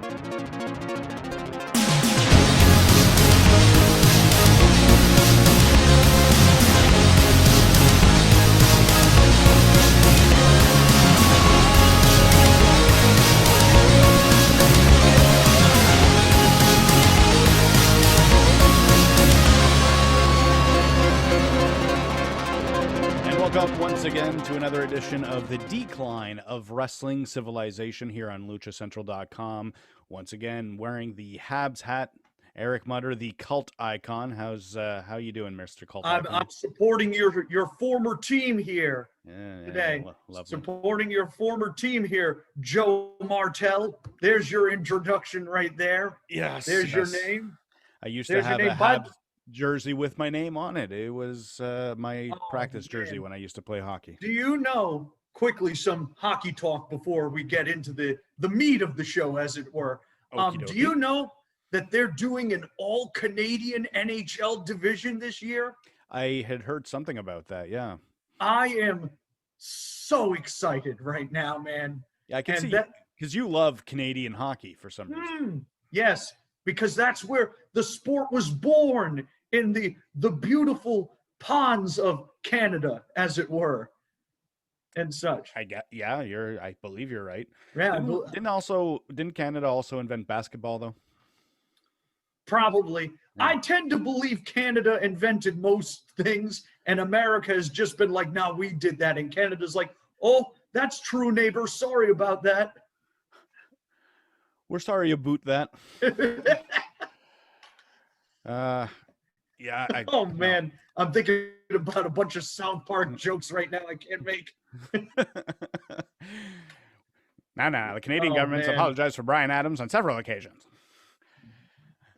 Welcome once again to another edition of The Decline of Wrestling Civilization here on LuchaCentral.com. Once again, wearing the Habs hat, Eric Mutter, the cult icon. How you doing, Mr. Cult Icon? I'm supporting your former team here today. Supporting your former team here, Joe Martel. There's your introduction right there. Yes. There's your name. I used to have a Habs jersey with my name on it. It was my practice jersey when I used to play hockey. Do you know, quickly, some hockey talk before we get into the meat of the show, as it were. Do you know that they're doing an all-Canadian NHL division this year? I had heard something about that, yeah. I am so excited right now, man. Yeah, I can see that, because you love Canadian hockey for some reason. Yes, because that's where the sport was born, in the beautiful ponds of Canada, as it were, and such. I believe you're right. Yeah. Didn't Canada also invent basketball though? Probably. Yeah. I tend to believe Canada invented most things, and America has just been like, no, we did that. And Canada's like, oh, that's true, neighbor. Sorry about that. We're sorry about that. Yeah. Man, I'm thinking about a bunch of South Park jokes right now I can't make. The Canadian government's apologized for Bryan Adams on several occasions.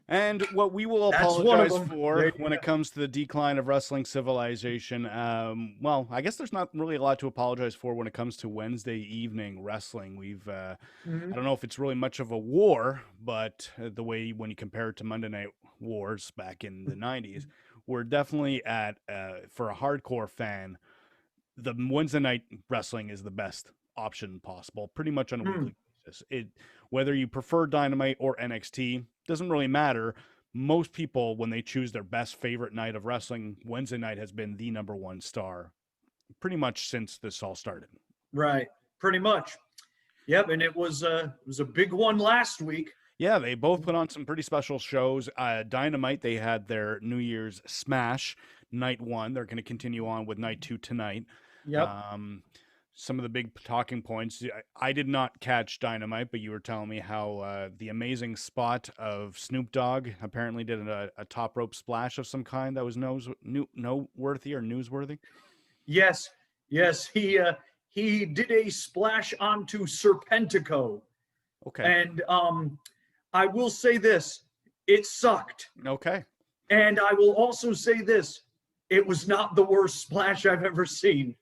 And what we will apologize for when it comes to the decline of wrestling civilization, I guess there's not really a lot to apologize for when it comes to Wednesday evening wrestling. I don't know if it's really much of a war, but the way when you compare it to Monday Night Wars back in the 90s, we're definitely at, for a hardcore fan, the Wednesday night wrestling is the best option possible, pretty much on a weekly basis. Whether you prefer Dynamite or NXT, doesn't really matter. Most people, when they choose their best favorite night of wrestling, Wednesday night has been the number one star pretty much since this all started. Right. Pretty much. Yep. And it was a big one last week. Yeah, they both put on some pretty special shows. Dynamite, they had their New Year's Smash night 1. They're going to continue on with night 2 tonight. Yep. Some of the big talking points. I did not catch Dynamite, but you were telling me how the amazing spot of Snoop Dogg apparently did a top rope splash of some kind that was noteworthy or newsworthy. Yes. He did a splash onto Serpentico. Okay. And I will say this, it sucked. Okay. And I will also say this, it was not the worst splash I've ever seen.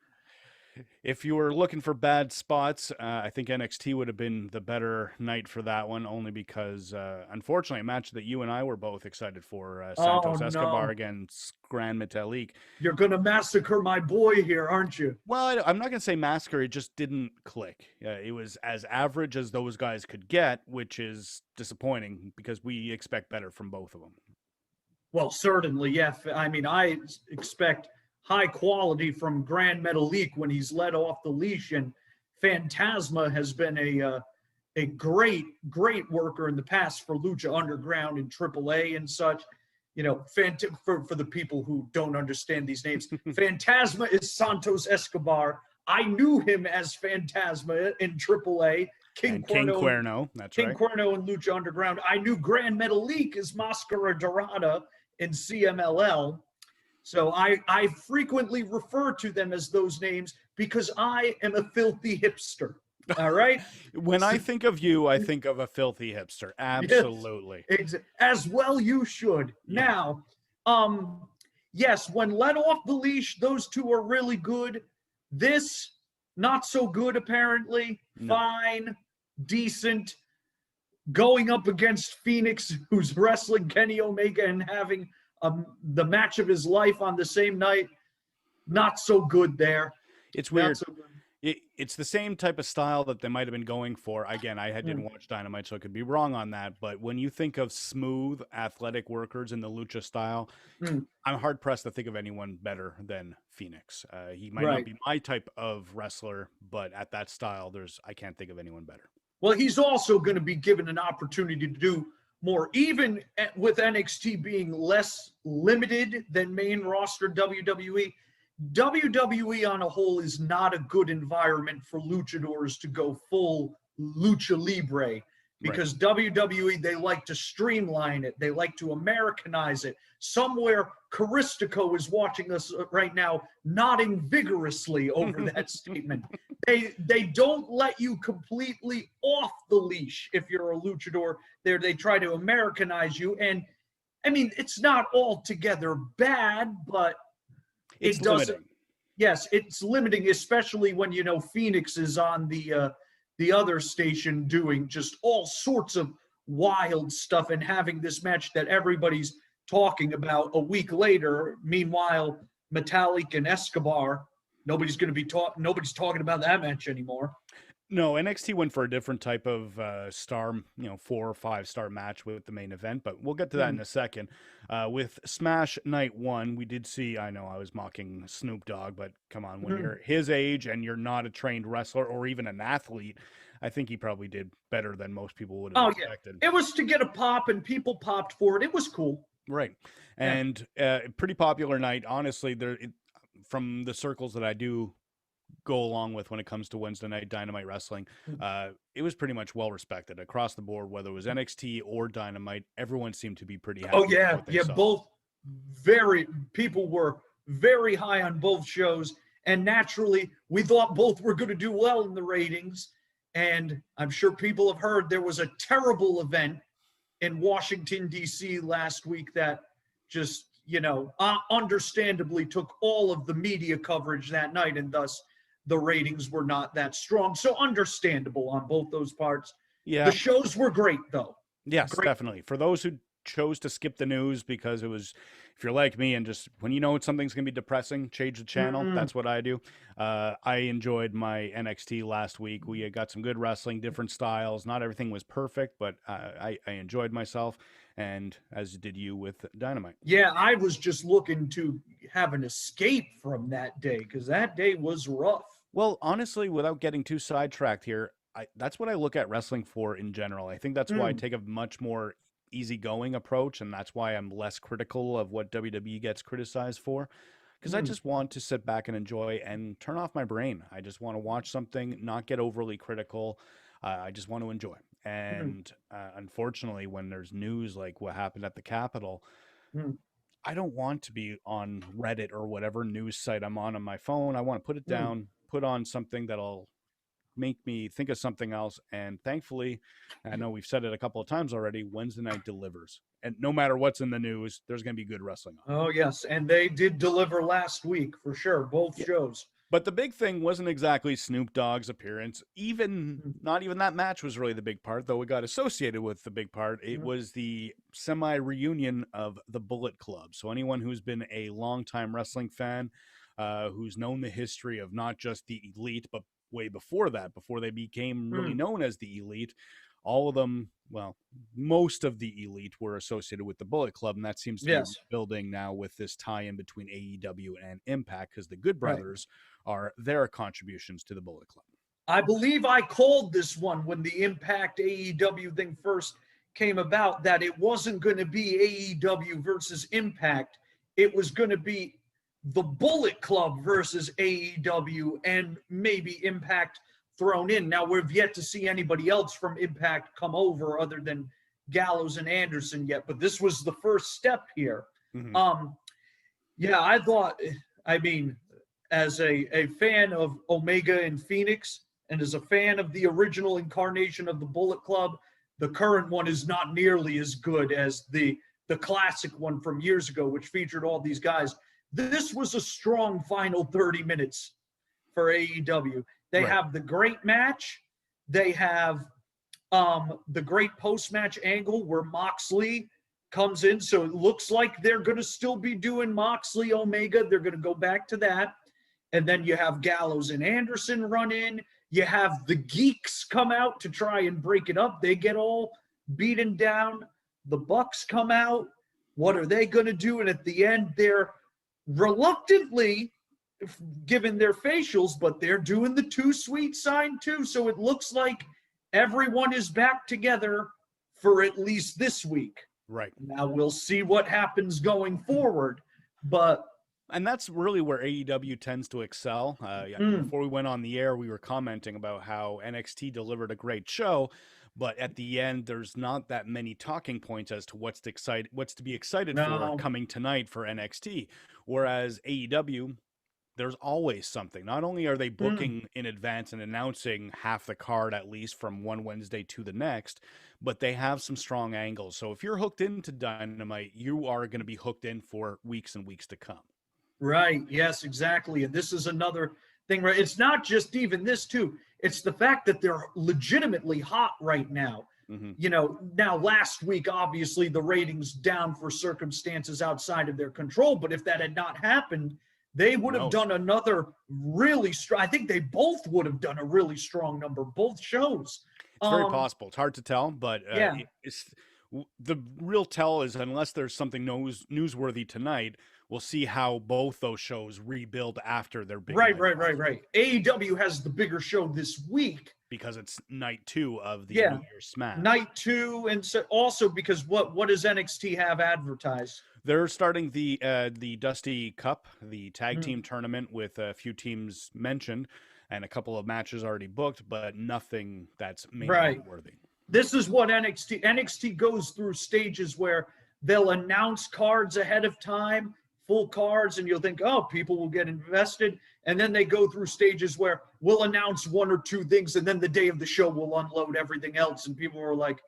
If you were looking for bad spots, I think NXT would have been the better night for that one, only because, unfortunately, a match that you and I were both excited for, Santos Escobar against Grand Metalik. You're going to massacre my boy here, aren't you? Well, I'm not going to say massacre. It just didn't click. It was as average as those guys could get, which is disappointing because we expect better from both of them. Well, certainly, yeah. I mean, I expect high quality from Grand Metalik when he's let off the leash, and Phantasma has been a great worker in the past for Lucha Underground and AAA and such. You know, for the people who don't understand these names, Phantasma is Santos Escobar. I knew him as Phantasma in AAA. King Cuerno, that's right. King Cuerno in Lucha Underground. I knew Grand Metalik as Mascara Dorada in CMLL. So I frequently refer to them as those names because I am a filthy hipster. All right? When I think of you, I think of a filthy hipster. Absolutely. Yes, as well you should. Yeah. Now, yes, when let off the leash, those two are really good. This, not so good, apparently. No. Fine, decent. Going up against Phoenix, who's wrestling Kenny Omega and having the match of his life on the same night. Not so good there. It's weird. It's the same type of style that they might have been going for. Again, didn't watch Dynamite, so I could be wrong on that. But when you think of smooth, athletic workers in the Lucha style, I'm hard pressed to think of anyone better than Phoenix. He might not be my type of wrestler, but at that style, I can't think of anyone better. Well, he's also going to be given an opportunity to do more, even with NXT being less limited than main roster WWE. WWE on a whole is not a good environment for luchadors to go full lucha libre, because WWE, they like to streamline it. They like to Americanize it. Somewhere Caristico is watching us right now, nodding vigorously over that statement. They don't let you completely off the leash if you're a luchador. They try to Americanize you. And I mean, it's not altogether bad, but it doesn't. Limiting. Yes, it's limiting, especially when, Phoenix is on the other station doing just all sorts of wild stuff and having this match that everybody's talking about a week later. Meanwhile, Metallic and Escobar, nobody's talking about that match anymore. No, NXT went for a different type of star, 4 or 5 star match with the main event, but we'll get to that in a second. With Smash Night 1, we did see, I know I was mocking Snoop Dogg, but come on, when you're his age and you're not a trained wrestler or even an athlete, I think he probably did better than most people would have expected. Yeah. It was to get a pop, and people popped for it. It was cool. Right. And pretty popular night. Honestly, from the circles that I do go along with when it comes to Wednesday night Dynamite wrestling, it was pretty much well respected across the board, whether it was NXT or Dynamite. Everyone seemed to be pretty happy. Oh yeah, saw. People were very high on both shows, and naturally we thought both were going to do well in the ratings. And I'm sure people have heard there was a terrible event in Washington D.C. last week that just understandably took all of the media coverage that night, and thus the ratings were not that strong. So understandable on both those parts. Yeah. The shows were great, though. Yes, definitely. For those who chose to skip the news because it was, if you're like me and just when something's going to be depressing, change the channel. That's what I do. I enjoyed my NXT last week. We got some good wrestling, different styles. Not everything was perfect, but I enjoyed myself. And as did you with Dynamite. Yeah, I was just looking to have an escape from that day because that day was rough. Well, honestly, without getting too sidetracked here, that's what I look at wrestling for in general. I think that's why I take a much more easygoing approach, and that's why I'm less critical of what WWE gets criticized for, because I just want to sit back and enjoy and turn off my brain. I just want to watch something, not get overly critical. I just want to enjoy. And unfortunately, when there's news like what happened at the Capitol, I don't want to be on Reddit or whatever news site I'm on my phone. I want to put it down, put on something that'll make me think of something else. And thankfully, I know we've said it a couple of times already, Wednesday night delivers. And no matter what's in the news, there's going to be good wrestling on. Oh, yes. And they did deliver last week for sure, both shows. But the big thing wasn't exactly Snoop Dogg's appearance. Not even that match was really the big part, though it got associated with the big part. It was the semi-reunion of the Bullet Club. So anyone who's been a longtime wrestling fan, who's known the history of not just the Elite, but way before that, before they became really known as the Elite, all of them, well, most of the Elite were associated with the Bullet Club, and that seems to be building now with this tie-in between AEW and Impact, because the Good Brothers are their contributions to the Bullet Club. I believe I called this one when the Impact AEW thing first came about, that it wasn't going to be AEW versus Impact. It was going to be the Bullet Club versus AEW and maybe Impact thrown in. Now, we've yet to see anybody else from Impact come over other than Gallows and Anderson yet, but this was the first step here. I thought, as a fan of Omega and Phoenix, and as a fan of the original incarnation of the Bullet Club, the current one is not nearly as good as the classic one from years ago, which featured all these guys. This was a strong final 30 minutes for AEW. They have the great match. They have the great post-match angle where Moxley comes in. So it looks like they're going to still be doing Moxley Omega. They're going to go back to that. and then you have Gallows and Anderson run in. You have the Geeks come out to try and break it up. They get all beaten down. The Bucks come out. What are they going to do? And at the end, they're reluctantly given their facials, but they're doing the Too Sweet sign too. So it looks like everyone is back together for at least this week. Right. Now we'll see what happens going forward. And that's really where AEW tends to excel. Before we went on the air, we were commenting about how NXT delivered a great show, but at the end, there's not that many talking points as to what's to be excited for coming tonight for NXT. Whereas AEW, there's always something. Not only are they booking in advance and announcing half the card at least from one Wednesday to the next, but they have some strong angles. So if you're hooked into Dynamite, you are going to be hooked in for weeks and weeks to come. Right. Yes, exactly. And this is another thing, right? It's not just even this too. It's the fact that they're legitimately hot right now. You know, now last week, obviously the ratings down for circumstances outside of their control. But if that had not happened, they would have done another really strong. I think they both would have done a really strong number, both shows. It's very possible. It's hard to tell, but the real tell is unless there's something newsworthy tonight, we'll see how both those shows rebuild after their big Right. AEW has the bigger show this week because it's night 2 of the New Year's Smash. Night 2, and so also because what does NXT have advertised? They're starting the Dusty Cup, the tag team tournament with a few teams mentioned and a couple of matches already booked, but nothing that's mainly worthy. This is what NXT goes through stages where they'll announce cards ahead of time, full cards, and you'll think, oh, people will get invested. And then they go through stages where we'll announce 1 or 2 things, and then the day of the show we'll unload everything else. And people are like,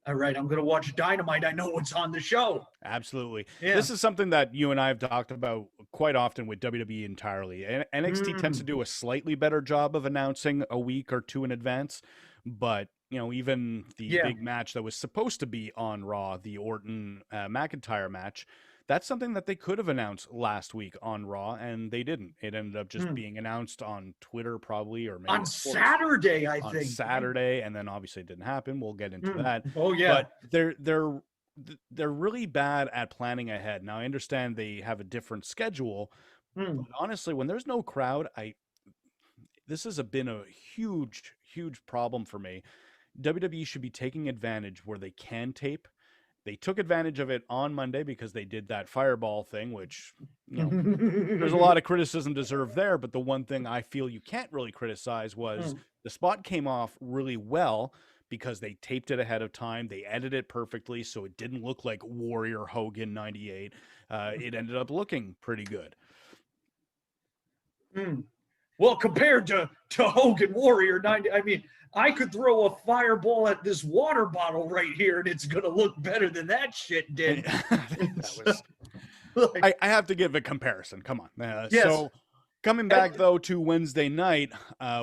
all right, I'm going to watch Dynamite. I know what's on the show. Absolutely. Yeah. This is something that you and I have talked about quite often with WWE entirely. NXT tends to do a slightly better job of announcing a week or 2 in advance. But, you know, even the big match that was supposed to be on Raw, the Orton-McIntyre match, that's something that they could have announced last week on Raw, and they didn't. It ended up just being announced on Twitter probably, or maybe on Saturday, I think. On Saturday, and then obviously it didn't happen. We'll get into that. Oh, yeah. But they're really bad at planning ahead. Now, I understand they have a different schedule, but honestly, when there's no crowd, this has been a huge, huge problem for me. WWE should be taking advantage where they can tape. They took advantage of it on Monday because they did that fireball thing, which, you know, there's a lot of criticism deserved there. But the one thing I feel you can't really criticize was the spot came off really well because they taped it ahead of time. They edited it perfectly, so it didn't look like Warrior Hogan 98. It ended up looking pretty good. Well, compared to Hogan Warrior 90, I mean, I could throw a fireball at this water bottle right here, and it's going to look better than that shit did. I have to give a comparison. Come on. Yes. So coming back, though, to Wednesday night,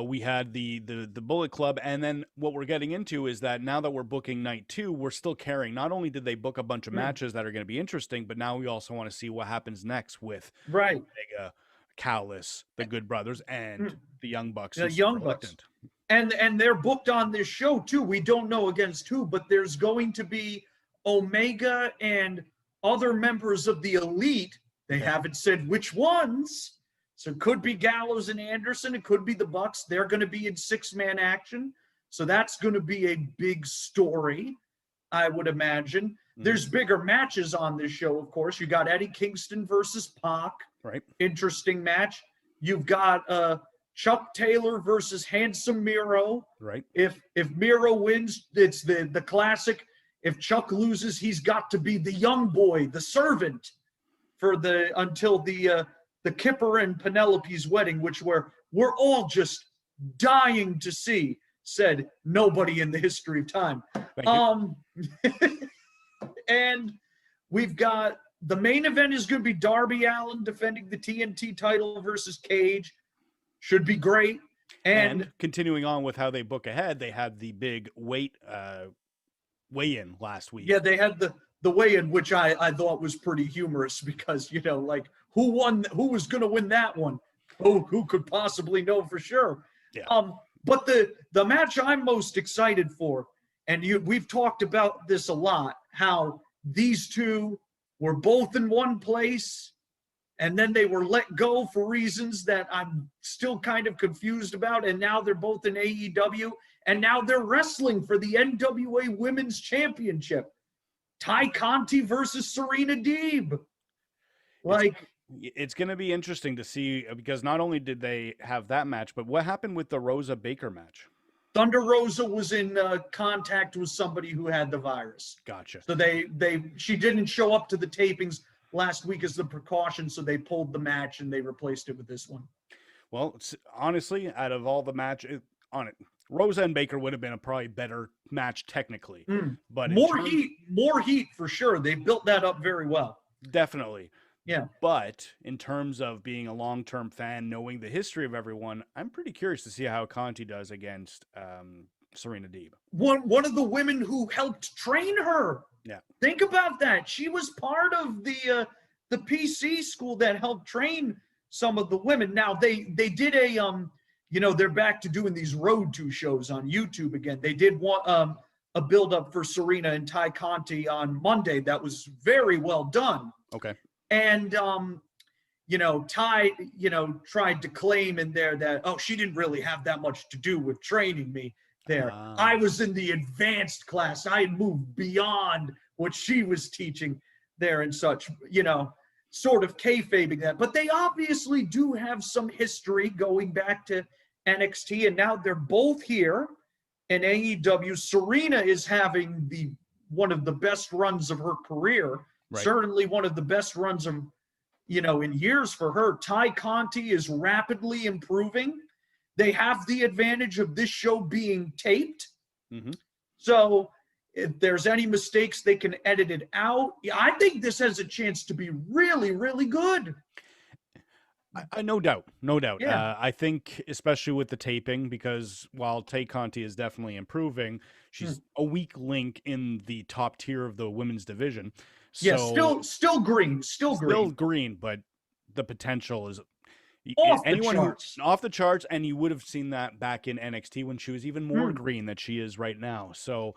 we had the Bullet Club, and then what we're getting into is that now that we're booking night 2, we're still carrying. Not only did they book a bunch of matches that are going to be interesting, but now we also want to see what happens next with Omega, Callis, the Good Brothers, and the Young Bucks. The Young Bucks. And they're booked on this show, too. We don't know against who, but there's going to be Omega and other members of the Elite. They haven't said which ones. So it could be Gallows and Anderson. It could be the Bucks. They're going to be in 6-man action. So that's going to be a big story, I would imagine. There's bigger matches on this show, of course. You got Eddie Kingston versus Pac. Right. Interesting match. You've got Chuck Taylor versus Handsome Miro. Right. If Miro wins, it's the classic. If Chuck loses, he's got to be the young boy, the servant, for until the Kipper and Penelope's wedding, which we're all just dying to see. Said nobody in the history of time. And we've got the main event is going to be Darby Allin defending the TNT title versus Cage. Should be great. And continuing on with how they book ahead, they had the big weigh-in last week. Yeah, they had the weigh-in, which I thought was pretty humorous because, you know, like who was going to win that one? who could possibly know for sure? Yeah. But the match I'm most excited for, and we've talked about this a lot, how these two were both in one place, and then they were let go for reasons that I'm still kind of confused about, and now they're both in AEW, and now they're wrestling for the NWA Women's Championship. Ty Conti versus Serena Deeb. It's going to be interesting to see, because not only did they have that match, but what happened with the Rosa Baker match? Thunder Rosa was in contact with somebody who had the virus. Gotcha. So she didn't show up to the tapings last week as the precaution, so they pulled the match and they replaced it with this one. Well, honestly, out of all the matches on it, Rosa and Baker would have been a probably better match technically, but more heat for sure. They built that up very well. Definitely. Yeah. But in terms of being a long-term fan, knowing the history of everyone, I'm pretty curious to see how Conti does against Serena Deeb. One of the women who helped train her. Yeah. Think about that. She was part of the PC school that helped train some of the women. Now they did they're back to doing these Road to shows on YouTube again. They did want a build-up for Serena and Ty Conti on Monday that was very well done. Okay. And, Ty, tried to claim in there that, she didn't really have that much to do with training me there. I was in the advanced class. I had moved beyond what she was teaching there and such, sort of kayfabing that. But they obviously do have some history going back to NXT, and now they're both here in AEW. Serena is having one of the best runs of her career. Right. Certainly one of the best runs of, in years for her. Ty Conti is rapidly improving. They have the advantage of this show being taped. Mm-hmm. So if there's any mistakes, they can edit it out. I think this has a chance to be really, really good. No doubt. Yeah. I think especially with the taping, because while Tay Conti is definitely improving, she's a weak link in the top tier of the women's division. So, still green, but the potential is off the charts, and you would have seen that back in NXT when she was even more green than she is right now. So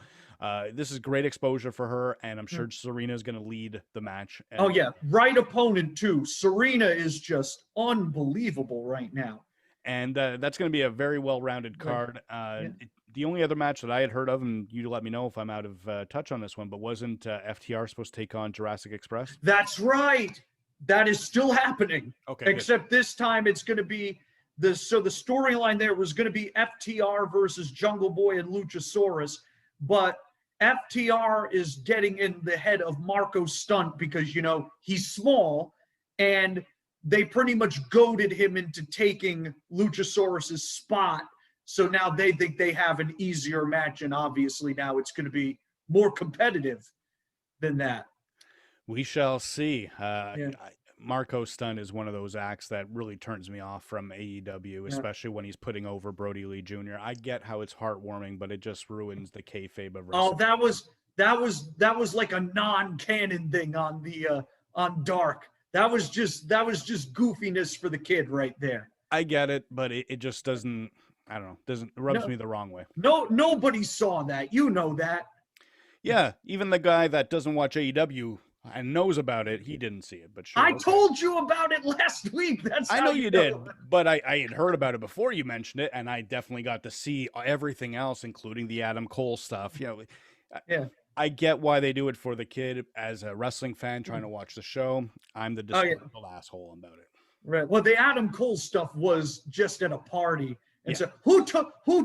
this is great exposure for her, and I'm sure Serena is going to lead the match. Right opponent too. Serena is just unbelievable right now, and that's going to be a very well-rounded card. The only other match that I had heard of, and you let me know if I'm out of touch on this one, but wasn't FTR supposed to take on Jurassic Express? That's right. That is still happening. Okay. Except this time it's going to be the storyline there was going to be FTR versus Jungle Boy and Luchasaurus, but FTR is getting in the head of Marco Stunt because, he's small, and they pretty much goaded him into taking Luchasaurus's spot. So now they think they have an easier match, and obviously now it's going to be more competitive than that. We shall see. Marco Stunt is one of those acts that really turns me off from AEW, especially when he's putting over Brody Lee Jr. I get how it's heartwarming, but it just ruins the kayfabe of wrestling. That was like a non-canon thing on the on Dark. That was just goofiness for the kid right there. I get it, but it just doesn't. I don't know. It rubs me the wrong way. Nobody saw that. You know that. Yeah, even the guy that doesn't watch AEW and knows about it, he didn't see it. But sure, I told you about it last week. I know you did, but I had heard about it before you mentioned it, and I definitely got to see everything else, including the Adam Cole stuff. I get why they do it for the kid. As a wrestling fan trying to watch the show, I'm the disgruntled asshole about it. Right. Well, the Adam Cole stuff was just at a party. And so who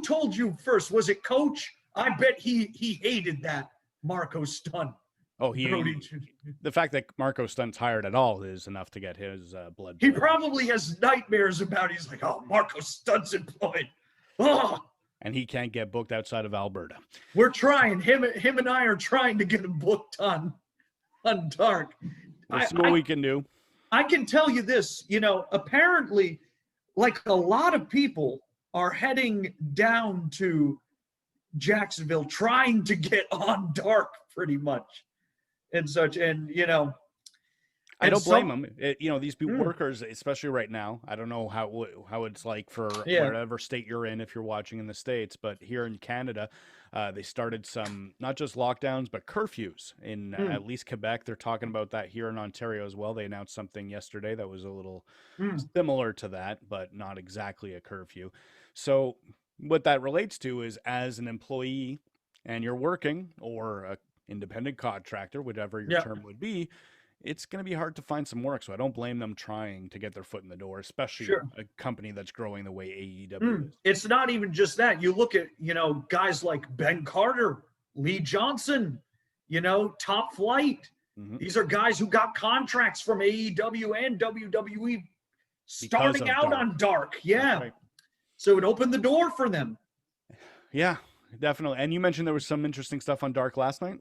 told you first? Was it Coach? I bet he hated that Marco Stunt. Oh, the fact that Marco Stunt's hired at all is enough to get his blood. He probably has nightmares about it. He's like, Marco Stunt's employed. Oh. And he can't get booked outside of Alberta. We're trying. Him and I are trying to get him booked on Dark. We'll see what we can do. I can tell you this, apparently, like a lot of people are heading down to Jacksonville trying to get on Dark pretty much and such. And, I don't blame them. These workers, especially right now, I don't know how it's like for whatever state you're in if you're watching in the States, but here in Canada, they started some, not just lockdowns, but curfews in at least Quebec. They're talking about that here in Ontario as well. They announced something yesterday that was a little similar to that, but not exactly a curfew. So what that relates to is, as an employee and you're working, or a independent contractor, whatever your term would be, it's going to be hard to find some work. So I don't blame them trying to get their foot in the door, especially a company that's growing the way AEW is. It's not even just that. You look at, guys like Ben Carter, Lee Johnson, Top Flight. These are guys who got contracts from AEW and WWE starting out on Dark. Yeah. Right. So it opened the door for them. Yeah, definitely. And you mentioned there was some interesting stuff on Dark last night.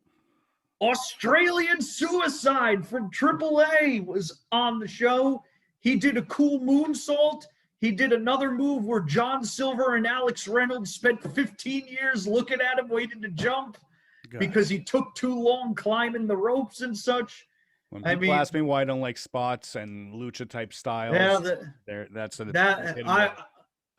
Australian Suicide from AAA was on the show. He did a cool moonsault. He did another move where John Silver and Alex Reynolds spent 15 years looking at him waiting to jump because he took too long climbing the ropes and such. When people ask me why I don't like spots and lucha type styles,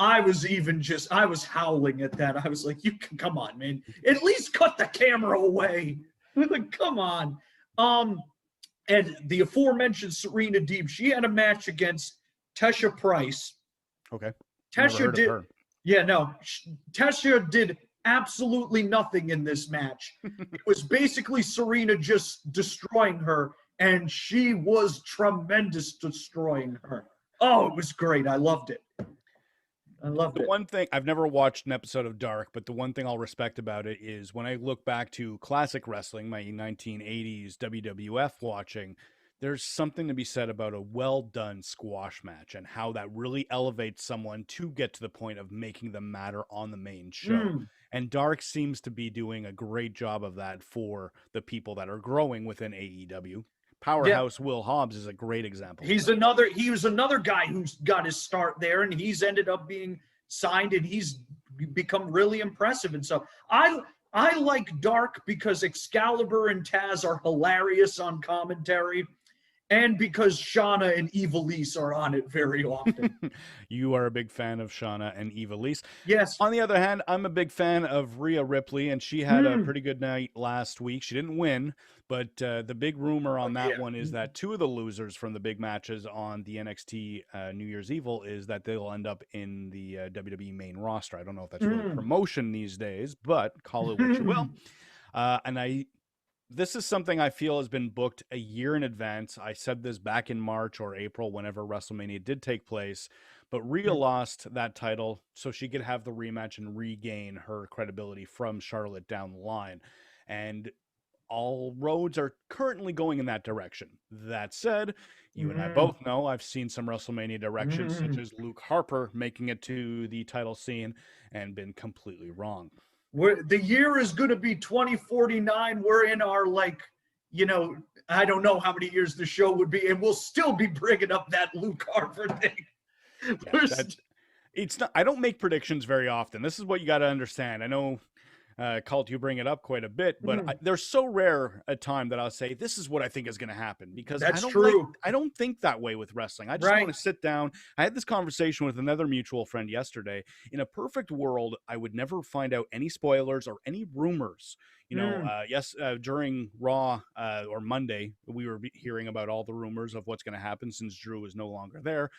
I was howling at that. I was like, you can come on, man. At least cut the camera away. Like, come on. And the aforementioned Serena Deeb, she had a match against Tesha Price. Okay. Tesha did absolutely nothing in this match. It was basically Serena just destroying her, and she was tremendous destroying her. Oh, it was great. I loved it. The one thing, I've never watched an episode of Dark, but the one thing I'll respect about it is when I look back to classic wrestling, my 1980s WWF watching, there's something to be said about a well-done squash match and how that really elevates someone to get to the point of making them matter on the main show. And Dark seems to be doing a great job of that for the people that are growing within AEW. Powerhouse Will Hobbs is a great example. He was another guy who's got his start there, and he's ended up being signed, and he's become really impressive and stuff. I like Dark because Excalibur and Taz are hilarious on commentary, and because Shauna and Ivelisse are on it very often. You are a big fan of Shauna and Ivelisse. Yes. On the other hand, I'm a big fan of Rhea Ripley, and she had a pretty good night last week. She didn't win, but the big rumor on that one is that two of the losers from the big matches on the NXT New Year's Evil is that they'll end up in the WWE main roster. I don't know if that's really promotion these days, but call it what you will. This is something I feel has been booked a year in advance. I said this back in March or April, whenever WrestleMania did take place, but Rhea lost that title so she could have the rematch and regain her credibility from Charlotte down the line. And all roads are currently going in that direction. That said, you and I both know I've seen some WrestleMania directions, such as Luke Harper making it to the title scene, and been completely wrong. The year is going to be 2049. We're in our, I don't know how many years the show would be, and we'll still be bringing up that Luke Harper thing. It's not. I don't make predictions very often. This is what you got to understand. I know, Cult, you bring it up quite a bit, but they're so rare a time that I'll say this is what I think is going to happen, because that's true. I don't think that way with wrestling. I just want to sit down. I had this conversation with another mutual friend yesterday. In a perfect world, I would never find out any spoilers or any rumors. During Raw or Monday, we were hearing about all the rumors of what's going to happen since Drew is no longer there.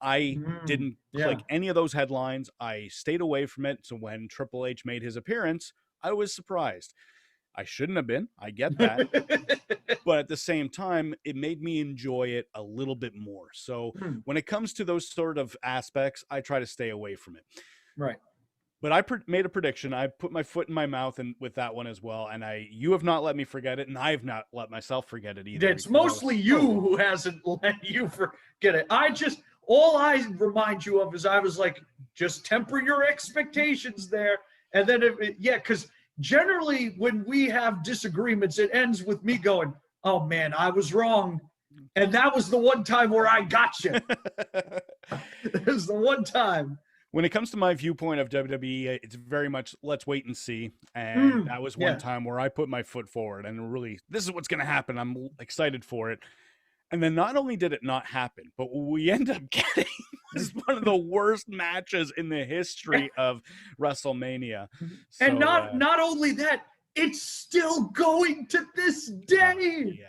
I didn't click any of those headlines. I stayed away from it. So when Triple H made his appearance, I was surprised. I shouldn't have been. I get that. But at the same time, it made me enjoy it a little bit more. So when it comes to those sort of aspects, I try to stay away from it. Right. But I made a prediction. I put my foot in my mouth with that one as well. And you have not let me forget it, and I have not let myself forget it either. It's mostly you who hasn't let you forget it. All I remind you of is I was like, just temper your expectations there. And then, because generally when we have disagreements, it ends with me going, oh man, I was wrong. And that was the one time where I got you. It was the one time. When it comes to my viewpoint of WWE, it's very much let's wait and see. And that was one time where I put my foot forward and really, this is what's going to happen. I'm excited for it. And then not only did it not happen, but we end up getting is one of the worst matches in the history of WrestleMania. So, and not only that, it's still going to this day. Yeah.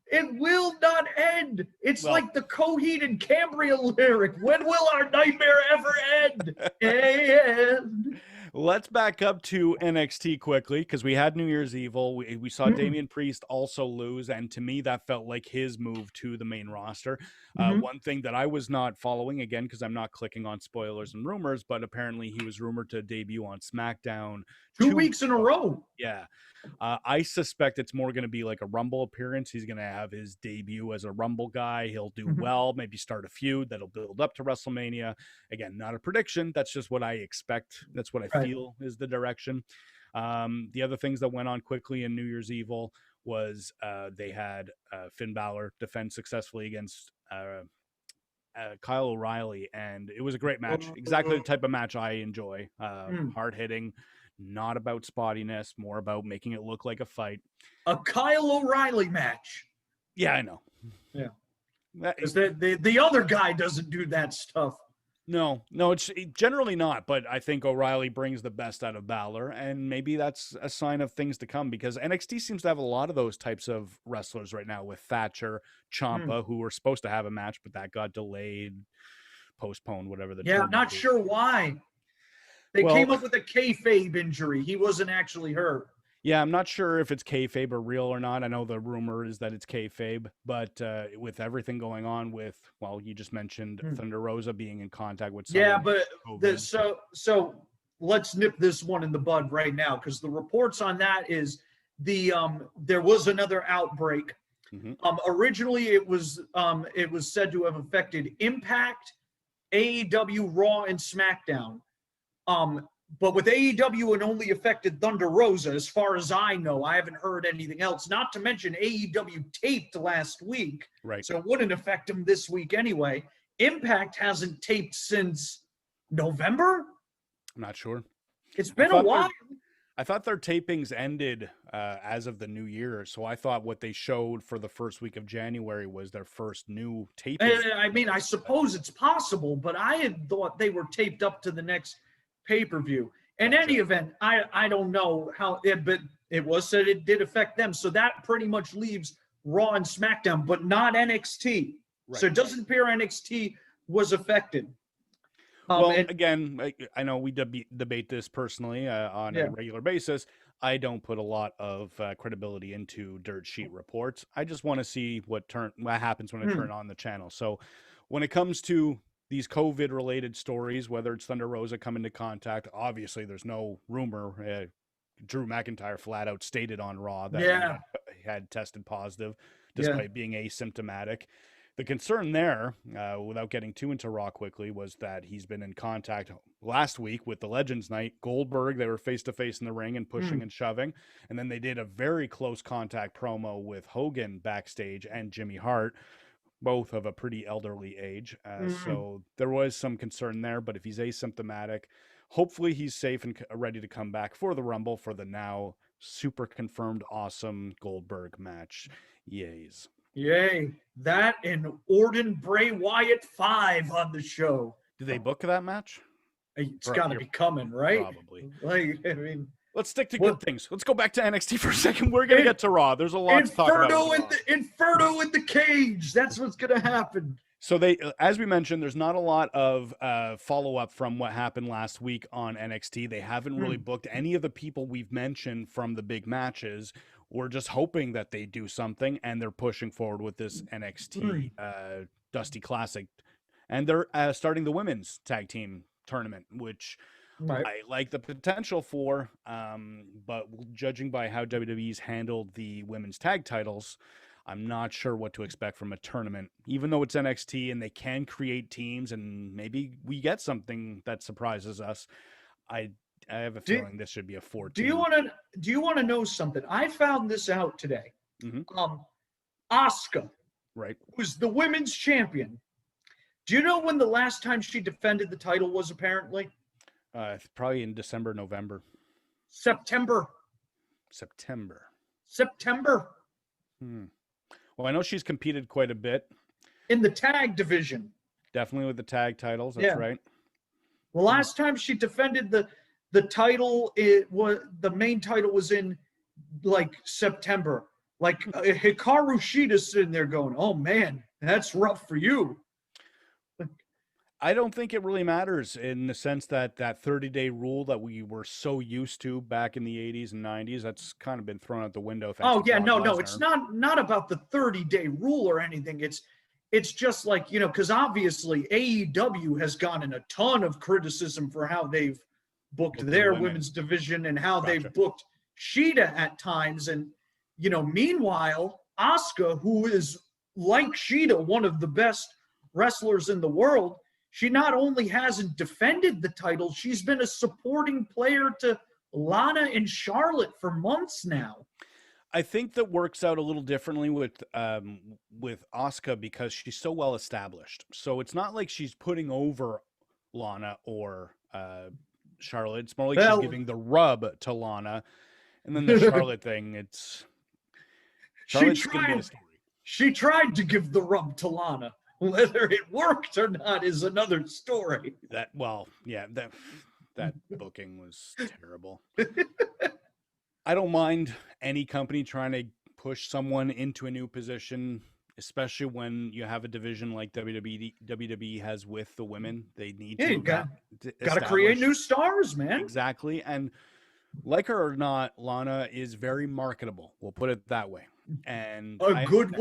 It will not end. It's like the Coheed and Cambria lyric. When will our nightmare ever end? And let's back up to NXT quickly, because we had New Year's Evil. We saw Damian Priest also lose, and to me, that felt like his move to the main roster. One thing that I was not following, again, because I'm not clicking on spoilers and rumors, but apparently he was rumored to debut on SmackDown 2 weeks in a row. Yeah. I suspect it's more going to be like a Rumble appearance. He's going to have his debut as a Rumble guy. He'll do well, maybe start a feud that'll build up to WrestleMania. Again, not a prediction. That's just what I expect. That's what I feel is the direction. The other things that went on quickly in New Year's Evil was they had Finn Balor defend successfully against Kyle O'Reilly, and it was a great match. Exactly the type of match I enjoy. Hard-hitting, not about spottiness, more about making it look like a fight. A Kyle O'Reilly match. Yeah, I know. Yeah. Because the other guy doesn't do that stuff. No, it's generally not, but I think O'Reilly brings the best out of Balor, and maybe that's a sign of things to come, because NXT seems to have a lot of those types of wrestlers right now, with Thatcher, Ciampa, who were supposed to have a match, but that got delayed, postponed, whatever the term not is. sure why. They came up with a kayfabe injury. He wasn't actually hurt. Yeah, I'm not sure if it's kayfabe or real or not. I know the rumor is that it's kayfabe, but with everything going on with, you just mentioned Thunder Rosa being in contact with someone. Yeah, but so let's nip this one in the bud right now, because the reports on that is there was another outbreak. Originally, it was said to have affected Impact, AEW, Raw, and SmackDown. But with AEW, it only affected Thunder Rosa, as far as I know. I haven't heard anything else. Not to mention AEW taped last week, right? So it wouldn't affect him this week anyway. Impact hasn't taped since November? I'm not sure. It's been a while. I thought their tapings ended as of the new year, so I thought what they showed for the first week of January was their first new taping. I mean, I suppose it's possible, but I had thought they were taped up to the next pay-per-view. In any event, I don't know how, but it was said it did affect them. So that pretty much leaves Raw and SmackDown, but not NXT. Right. So it doesn't appear NXT was affected. Again, I know we debate this personally on a regular basis. I don't put a lot of credibility into dirt sheet reports. I just want to see what happens when I turn on the channel. So when it comes to these COVID-related stories, whether it's Thunder Rosa come into contact, obviously there's no rumor. Drew McIntyre flat out stated on Raw that he had tested positive despite being asymptomatic. The concern there, without getting too into Raw quickly, was that he's been in contact last week with the Legends Night. Goldberg, they were face-to-face in the ring and pushing and shoving. And then they did a very close contact promo with Hogan backstage and Jimmy Hart, both of a pretty elderly age. So there was some concern there, but if he's asymptomatic, hopefully he's safe and ready to come back for the Rumble for the now super confirmed awesome Goldberg match. Yays. Yay. That and Orton Bray Wyatt 5 on the show. Did they book that match? It's got to be coming, right? Probably. Let's stick to good things. Let's go back to NXT for a second. We're going to get to Raw. There's a lot to talk about. Inferno in the cage. That's what's going to happen. So as we mentioned, there's not a lot of follow-up from what happened last week on NXT. They haven't really booked any of the people we've mentioned from the big matches. We're just hoping that they do something, and they're pushing forward with this NXT Dusty Classic. And they're starting the women's tag team tournament, which I like the potential for, but judging by how WWE's handled the women's tag titles, I'm not sure what to expect from a tournament, even though it's NXT and they can create teams and maybe we get something that surprises us. I have a feeling this should be a 4-2. Do you want to know something? I found this out today. Asuka, who's the women's champion. Do you know when the last time she defended the title was, apparently? Probably in December, November. September. Well, I know she's competed quite a bit. In the tag division. Definitely with the tag titles. That's right. The last time she defended the title, the main title was in like September. Like Hikaru Shida's sitting there going, "Oh man, that's rough for you." I don't think it really matters in the sense that 30-day rule that we were so used to back in the 80s and 90s, that's kind of been thrown out the window. Oh yeah, no, it's not about the 30-day rule or anything. It's just like, because obviously AEW has gotten a ton of criticism for how they've booked their women's division and how they've booked Shida at times. And, meanwhile, Asuka, who is like Shida, one of the best wrestlers in the world, she not only hasn't defended the title, she's been a supporting player to Lana and Charlotte for months now. I think that works out a little differently with Asuka because she's so well established. So it's not like she's putting over Lana or Charlotte. It's more like she's giving the rub to Lana. And then the Charlotte thing, it's Charlotte's gonna be the story. She tried to give the rub to Lana. Whether it worked or not is another story. That booking was terrible. I don't mind any company trying to push someone into a new position, especially when you have a division like WWE has with the women. They need to got to create new stars, man. Exactly. And like her or not, Lana is very marketable. We'll put it that way. And a good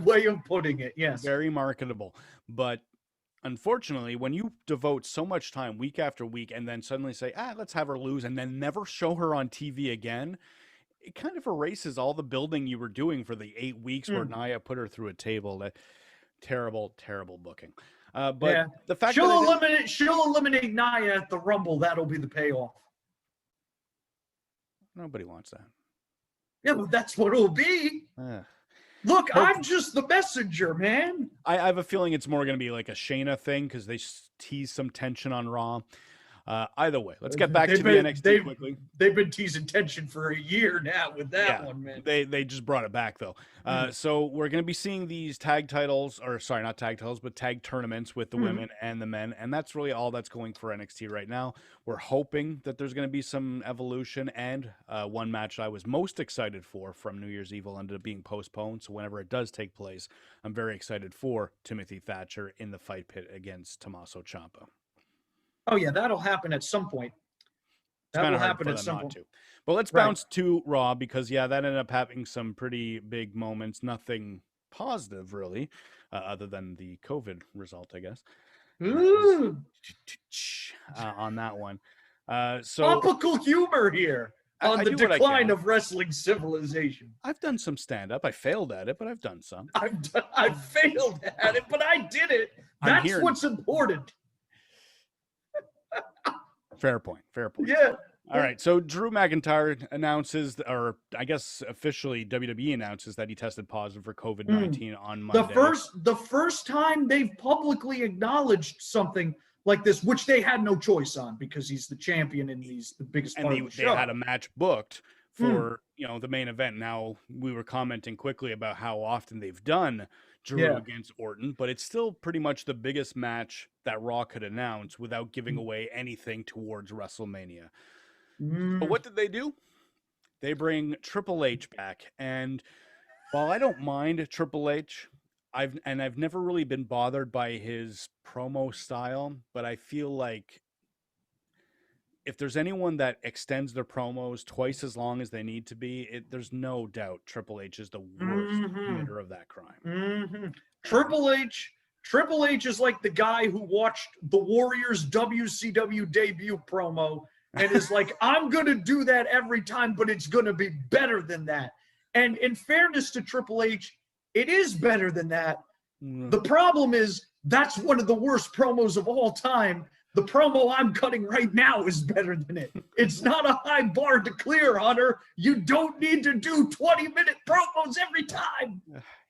way of putting it. Yes. Very marketable. But unfortunately, when you devote so much time week after week and then suddenly say, let's have her lose and then never show her on TV again, it kind of erases all the building you were doing for the 8 weeks where Nia put her through a table. That terrible, terrible booking. But the fact she'll eliminate Nia at the Rumble, that'll be the payoff. Nobody wants that. Yeah, but that's what it'll be. Look, I'm just the messenger, man. I have a feeling it's more going to be like a Shayna thing because they tease some tension on Raw. Either way, let's get back to the NXT quickly. They've been teasing tension for a year now with that one, man. They just brought it back, though. So we're going to be seeing these tag titles, or sorry, not tag titles, but tag tournaments with the women and the men. And that's really all that's going for NXT right now. We're hoping that there's going to be some evolution. And one match I was most excited for from New Year's Eve will ended up being postponed. So whenever it does take place, I'm very excited for Timothy Thatcher in the fight pit against Tommaso Ciampa. Oh, yeah, that'll happen at some point. That will happen at some point. But let's bounce to Raw because, that ended up having some pretty big moments. Nothing positive, really, other than the COVID result, I guess. On that one. Topical humor here on the decline of wrestling civilization. I've done some stand-up. I failed at it, but I've done some. I failed at it, but I did it. That's what's important. Fair point. Yeah. All right. So Drew McIntyre announces, or I guess officially WWE announces that he tested positive for COVID-19 on Monday. The first time they've publicly acknowledged something like this, which they had no choice on because he's the champion and he's the biggest part of the show. They had a match booked for the main event. Now we were commenting quickly about how often they've done Drew against Orton, but it's still pretty much the biggest match that Raw could announce without giving away anything towards WrestleMania. But what did they do? They bring Triple H back, and while I don't mind Triple H, I've never really been bothered by his promo style, but I feel like if there's anyone that extends their promos twice as long as they need to be, there's no doubt Triple H is the worst committer of that crime. Triple H is like the guy who watched the Warriors WCW debut promo and is like, I'm going to do that every time, but it's going to be better than that. And in fairness to Triple H, it is better than that. The problem is that's one of the worst promos of all time. The promo I'm cutting right now is better than it. It's not a high bar to clear, Hunter. You don't need to do 20-minute promos every time.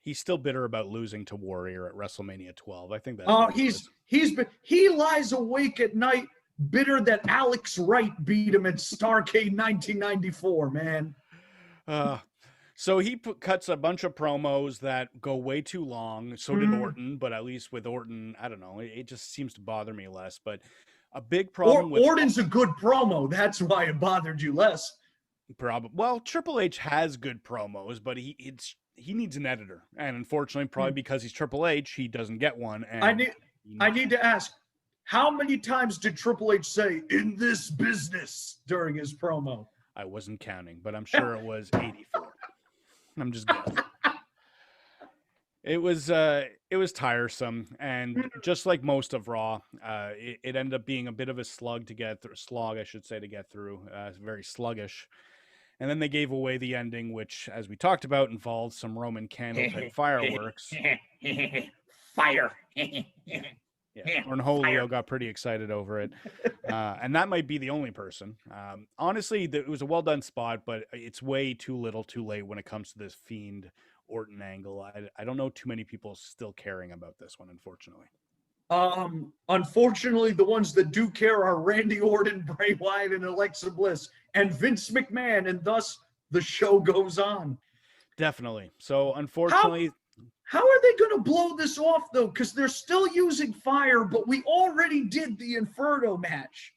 He's still bitter about losing to Warrior at WrestleMania 12. I think that's he lies awake at night bitter that Alex Wright beat him at Starrcade 1994, man. So he cuts a bunch of promos that go way too long. So did Orton, but at least with Orton, I don't know. It just seems to bother me less. But a big problem with Orton's a good promo. That's why it bothered you less. Well, Triple H has good promos, but he needs an editor, and unfortunately, probably because he's Triple H, he doesn't get one. And I need to ask, how many times did Triple H say "in this business" during his promo? I wasn't counting, but I'm sure it was 84. I'm just guessing. It was tiresome, and just like most of Raw, it ended up being a bit of a slog to get through. Slog, I should say, to get through. Very sluggish. And then they gave away the ending, which, as we talked about, involved some Roman candle-type fireworks. Fire. Yeah, Cornholio got pretty excited over it. And that might be the only person. Honestly, it was a well-done spot, but it's way too little too late when it comes to this Fiend Orton angle. I don't know too many people still caring about this one, unfortunately. Unfortunately, the ones that do care are Randy Orton, Bray Wyatt, and Alexa Bliss, and Vince McMahon, and thus the show goes on. Definitely. So, unfortunately... How are they going to blow this off, though? Because they're still using fire, but we already did the Inferno match.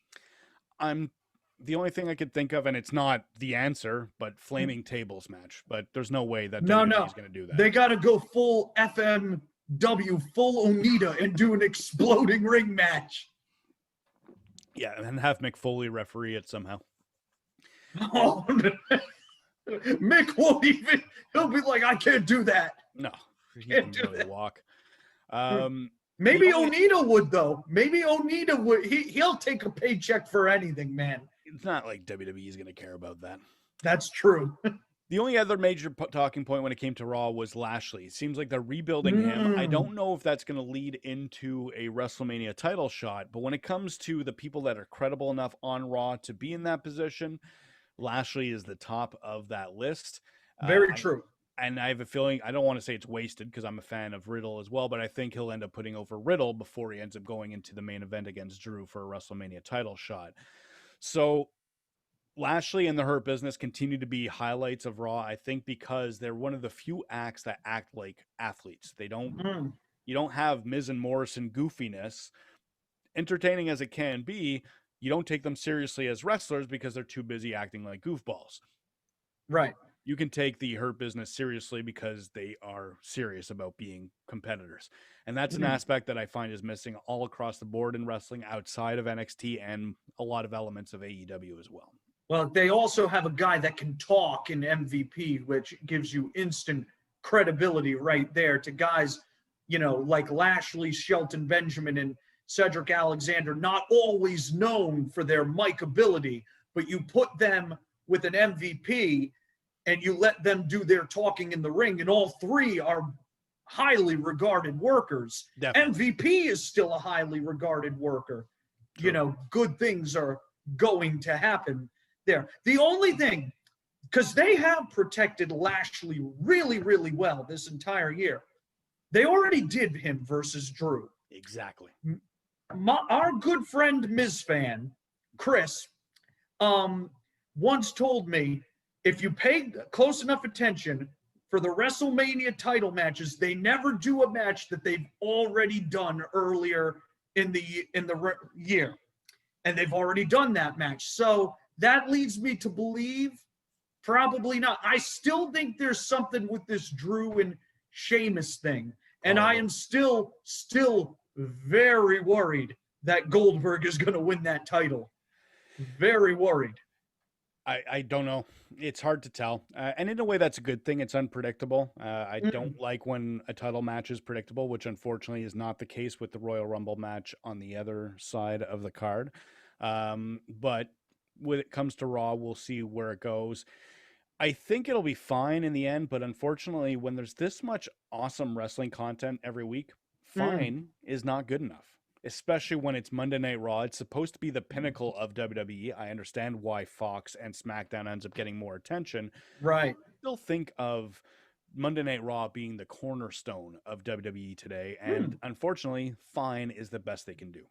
The only thing I could think of, and it's not the answer, but Flaming Tables match. But there's no way that WWE is going to do that. They got to go full FMW, full Onita, and do an exploding ring match. Yeah, and then have Mick Foley referee it somehow. Oh, Mick won't even. He'll be like, I can't do that. No. He can really walk. Maybe Onita would, though. Maybe Onita would. He'll take a paycheck for anything, man. It's not like WWE is going to care about that. That's true. The only other major talking point when it came to Raw was Lashley. It seems like they're rebuilding him. I don't know if that's going to lead into a WrestleMania title shot, but when it comes to the people that are credible enough on Raw to be in that position, Lashley is the top of that list. Very true. And I have a feeling, I don't want to say it's wasted because I'm a fan of Riddle as well, but I think he'll end up putting over Riddle before he ends up going into the main event against Drew for a WrestleMania title shot. So Lashley and the Hurt Business continue to be highlights of Raw, I think, because they're one of the few acts that act like athletes. They don't, you don't have Miz and Morrison goofiness. Entertaining as it can be, you don't take them seriously as wrestlers because they're too busy acting like goofballs. Right. You can take the Hurt Business seriously because they are serious about being competitors. And that's an aspect that I find is missing all across the board in wrestling outside of NXT and a lot of elements of AEW as well. Well, they also have a guy that can talk in MVP, which gives you instant credibility right there to guys, like Lashley, Shelton Benjamin, and Cedric Alexander, not always known for their mic ability, but you put them with an MVP and you let them do their talking in the ring, and all three are highly regarded workers. Definitely. MVP is still a highly regarded worker. True. Good things are going to happen there. The only thing, because they have protected Lashley really, really well this entire year, they already did him versus Drew. Exactly. Our good friend Miz fan, Chris, once told me, if you pay close enough attention for the WrestleMania title matches, they never do a match that they've already done earlier in the year. And they've already done that match. So that leads me to believe probably not. I still think there's something with this Drew and Sheamus thing. And I am still very worried that Goldberg is going to win that title. Very worried. I don't know. It's hard to tell. And in a way, that's a good thing. It's unpredictable. I don't like when a title match is predictable, which unfortunately is not the case with the Royal Rumble match on the other side of the card. But when it comes to Raw, we'll see where it goes. I think it'll be fine in the end, but unfortunately, when there's this much awesome wrestling content every week, fine is not good enough. Especially when it's Monday Night Raw. It's supposed to be the pinnacle of WWE. I understand why Fox and SmackDown ends up getting more attention. Right. I still think of Monday Night Raw being the cornerstone of WWE today. And unfortunately, fine is the best they can do.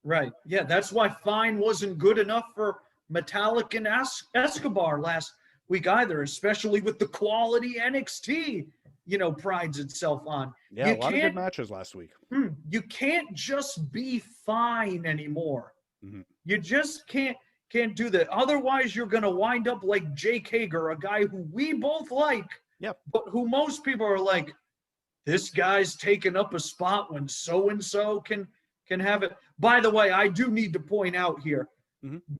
Right. Yeah, that's why fine wasn't good enough for Metallic and Escobar last week either, especially with the quality NXT, prides itself on. Yeah, a lot of good matches last week. You can't just be fine anymore. Mm-hmm. You just can't do that. Otherwise, you're going to wind up like Jake Hager, a guy who we both like, but who most people are like, this guy's taking up a spot when so-and-so can have it. By the way, I do need to point out here,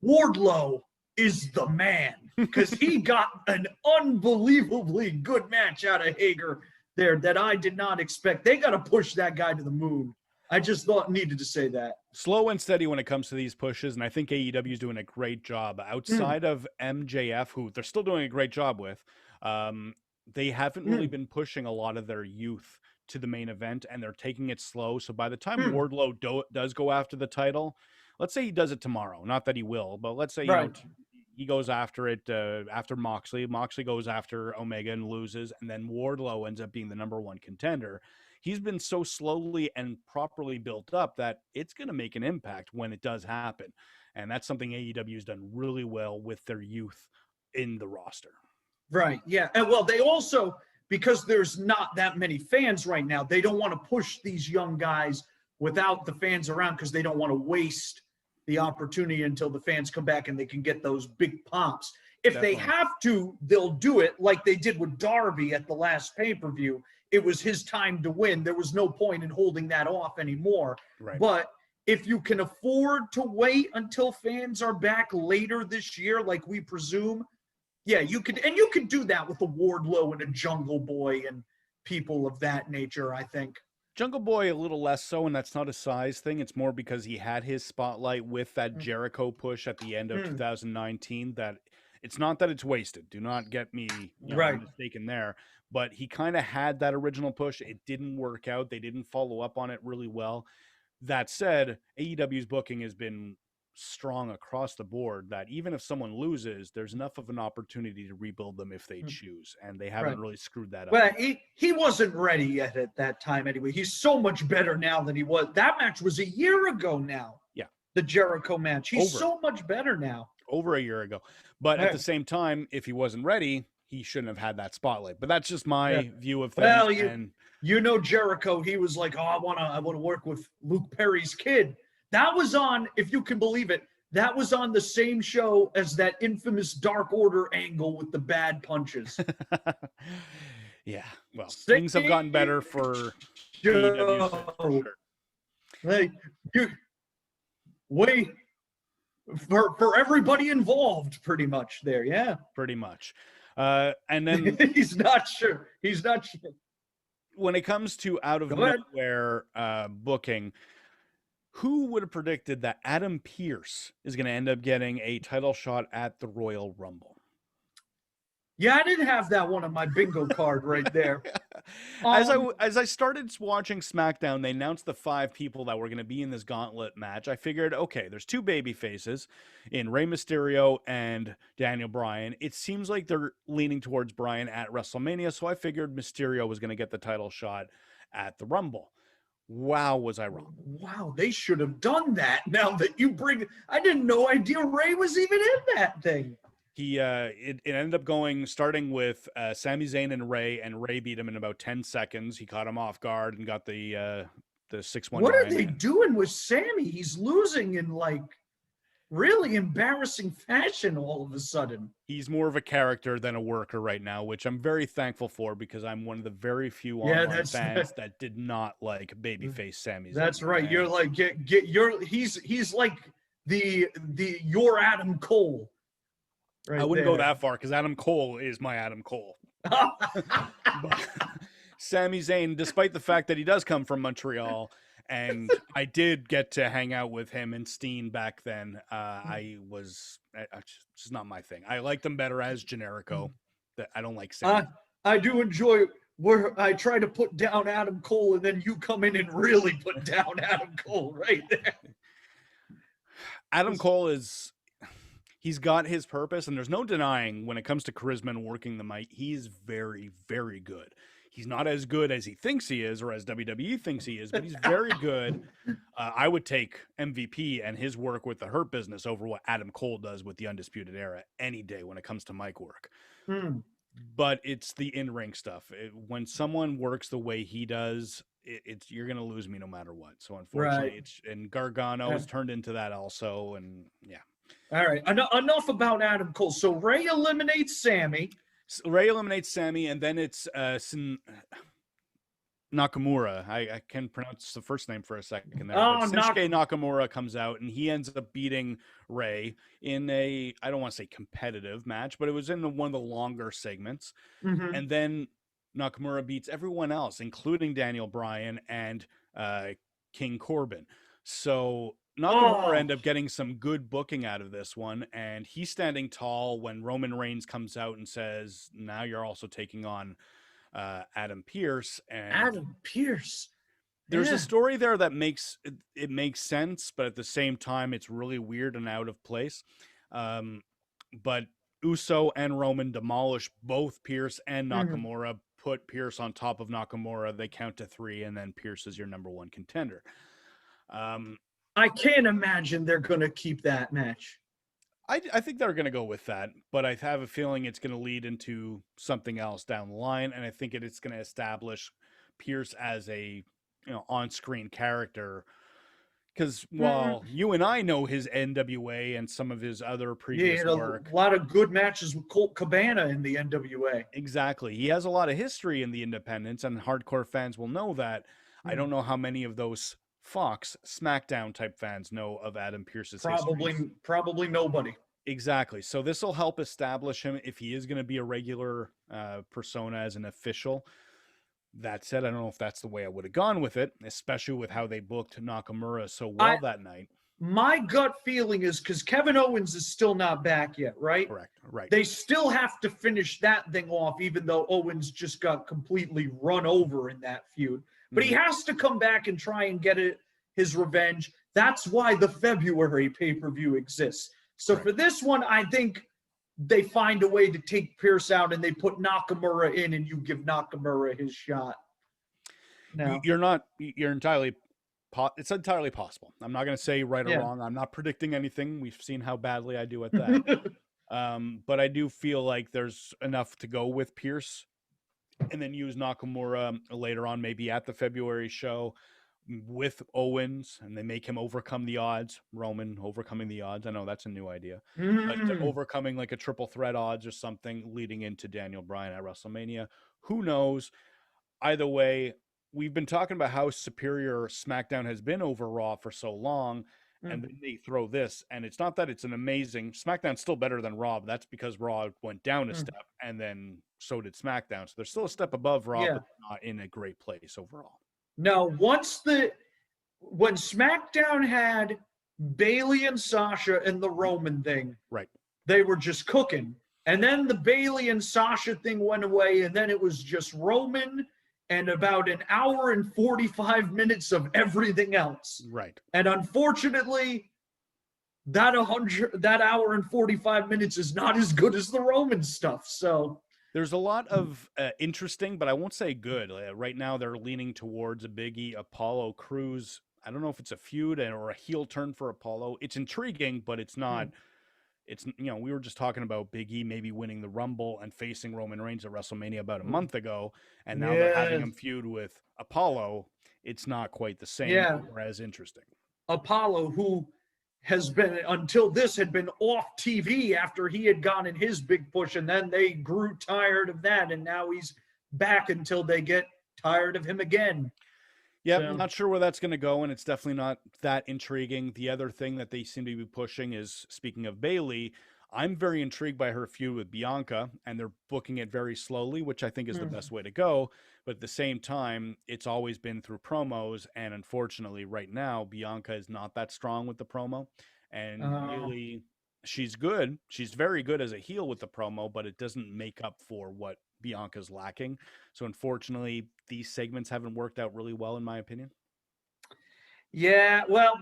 Wardlow is the man, because he got an unbelievably good match out of Hager there that I did not expect. They got to push that guy to the moon. I just needed to say that. Slow and steady when it comes to these pushes, and I think AEW is doing a great job. Outside of MJF, who they're still doing a great job with, they haven't really been pushing a lot of their youth to the main event, and they're taking it slow. So by the time Wardlow does go after the title, let's say he does it tomorrow. Not that he will, but let's say he goes after it after Moxley. Moxley goes after Omega and loses, and then Wardlow ends up being the number one contender. He's been so slowly and properly built up that it's going to make an impact when it does happen. And that's something AEW has done really well with their youth in the roster. Right, yeah. And well, they also, because there's not that many fans right now, they don't want to push these young guys without the fans around, because they don't want to waste the opportunity until the fans come back and they can get those big pops. If Definitely. They have to, they'll do it like they did with Darby at the last pay-per-view. It was his time to win. There was no point in holding that off anymore. Right. But if you can afford to wait until fans are back later this year, like we presume, yeah, you could. And you could do that with a Wardlow and a Jungle Boy and people of that nature, I think. Jungle Boy a little less so, and that's not a size thing. It's more because he had his spotlight with that Jericho push at the end of 2019. That it's not that it's wasted. Do not get me mistaken there. But he kind of had that original push. It didn't work out. They didn't follow up on it really well. That said, AEW's booking has been strong across the board that even if someone loses, there's enough of an opportunity to rebuild them if they choose, and they haven't really screwed that up. Well, he wasn't ready yet at that time anyway. He's so much better now than he was. That match was a year ago now. Yeah. The Jericho match. He's so much better now. Over a year ago. But at the same time, if he wasn't ready, he shouldn't have had that spotlight. But that's just my view of things. Well, Jericho, he was like, I want to work with Luke Perry's kid. That was on, if you can believe it, that was on the same show as that infamous Dark Order angle with the bad punches. Yeah, well, things have gotten better for AEW. Hey, for everybody involved, pretty much there, yeah. Pretty much. And then he's not sure. When it comes to out of nowhere booking, who would have predicted that Adam Pearce is going to end up getting a title shot at the Royal Rumble? Yeah, I didn't have that one on my bingo card right there. As I started watching SmackDown, they announced the 5 people that were going to be in this gauntlet match. I figured, okay, there's 2 baby faces in Rey Mysterio and Daniel Bryan. It seems like they're leaning towards Bryan at WrestleMania, so I figured Mysterio was going to get the title shot at the Rumble. Wow, was I wrong? Wow, they should have done that. Now that you I didn't know idea Rey was even in that thing. It ended up starting with Sami Zayn and Ray beat him in about 10 seconds. He caught him off guard and got the 619. What are they doing with Sami? He's losing in like really embarrassing fashion all of a sudden. He's more of a character than a worker right now, which I'm very thankful for, because I'm one of the very few online fans that did not like babyface Sami Zayn. That's right. Man. You're like he's like the your Adam Cole. Right, I wouldn't go that far, because Adam Cole is my Adam Cole. But Sami Zayn, despite the fact that he does come from Montreal, and I did get to hang out with him and Steen back then, it's just not my thing. I like them better as Generico. I don't like Sami. I do enjoy where I try to put down Adam Cole, and then you come in and really put down Adam Cole right there. Adam Cole he's got his purpose, and there's no denying when it comes to charisma and working the mic, he's very, very good. He's not as good as he thinks he is or as WWE thinks he is, but he's very good. I would take MVP and his work with the Hurt Business over what Adam Cole does with the Undisputed Era any day when it comes to mic work. But it's the in-ring stuff. When someone works the way he does, you're going to lose me no matter what. So unfortunately, and Gargano has turned into that also. And yeah. All right. Enough about Adam Cole. So Ray eliminates Sammy. And then it's Nakamura. I can pronounce the first name for a second there. Shinsuke Nakamura comes out and he ends up beating Ray in I don't want to say competitive match, but it was in one of the longer segments. And then Nakamura beats everyone else, including Daniel Bryan and King Corbin. So Nakamura ended up getting some good booking out of this one, and he's standing tall when Roman Reigns comes out and says, now you're also taking on Adam Pearce. And Adam Pearce. There's a story there that makes sense, but at the same time, it's really weird and out of place. But Uso and Roman demolish both Pearce and Nakamura, put Pearce on top of Nakamura. They count to 3, and then Pearce is your number 1 contender. I can't imagine they're going to keep that match. I think they're going to go with that, but I have a feeling it's going to lead into something else down the line, and I think it's going to establish Pearce as a on-screen character. Because while you and I know his NWA and some of his other previous work, a lot of good matches with Colt Cabana in the NWA. Exactly, he has a lot of history in the independents, and hardcore fans will know that. I don't know how many of those Fox SmackDown type fans know of Adam Pearce's history. Probably nobody. Exactly. So this will help establish him if he is going to be a regular persona as an official. That said, I don't know if that's the way I would have gone with it, especially with how they booked Nakamura so well that night. My gut feeling is because Kevin Owens is still not back yet, right? Correct. Right. They still have to finish that thing off, even though Owens just got completely run over in that feud. But he has to come back and try and get his revenge. That's why the February pay-per-view exists. So for this one, I think they find a way to take Pearce out and they put Nakamura in and you give Nakamura his shot. No. You're entirely, it's entirely possible. I'm not going to say right or wrong. I'm not predicting anything. We've seen how badly I do at that. But I do feel like there's enough to go with Pearce and then use Nakamura later on, maybe at the February show with Owens, and they make him overcome the odds. Roman overcoming the odds. I know that's a new idea. But overcoming like a triple threat odds or something leading into Daniel Bryan at WrestleMania. Who knows? Either way, we've been talking about how superior SmackDown has been over Raw for so long, and then they throw this, and it's not that it's an amazing SmackDown's still better than Raw, but that's because Raw went down a step, and then so did SmackDown. So they're still a step above Raw, but not in a great place overall. Now, when SmackDown had Bayley and Sasha and the Roman thing, right, they were just cooking. And then the Bayley and Sasha thing went away, and then it was just Roman and about an hour and 45 minutes of everything else. Right. And unfortunately, that hour and 45 minutes is not as good as the Roman stuff. So there's a lot of interesting, but I won't say good. Right now, they're leaning towards a Biggie Apollo Crews. I don't know if it's a feud or a heel turn for Apollo. It's intriguing, but it's not. It's, we were just talking about Big E maybe winning the Rumble and facing Roman Reigns at WrestleMania about a month ago, and now they're having him feud with Apollo. It's not quite the same or as interesting. Apollo, who has been, until this, had been off TV after he had gotten his big push, and then they grew tired of that, and now he's back until they get tired of him again. Yeah, I'm not sure where that's going to go, and it's definitely not that intriguing. The other thing that they seem to be pushing is, speaking of Bayley, I'm very intrigued by her feud with Bianca, and they're booking it very slowly, which I think is the best way to go. But at the same time, it's always been through promos, and unfortunately, right now, Bianca is not that strong with the promo. And Bayley, she's good. She's very good as a heel with the promo, but it doesn't make up for what Bianca's lacking. So unfortunately, these segments haven't worked out really well, in my opinion. Yeah, well,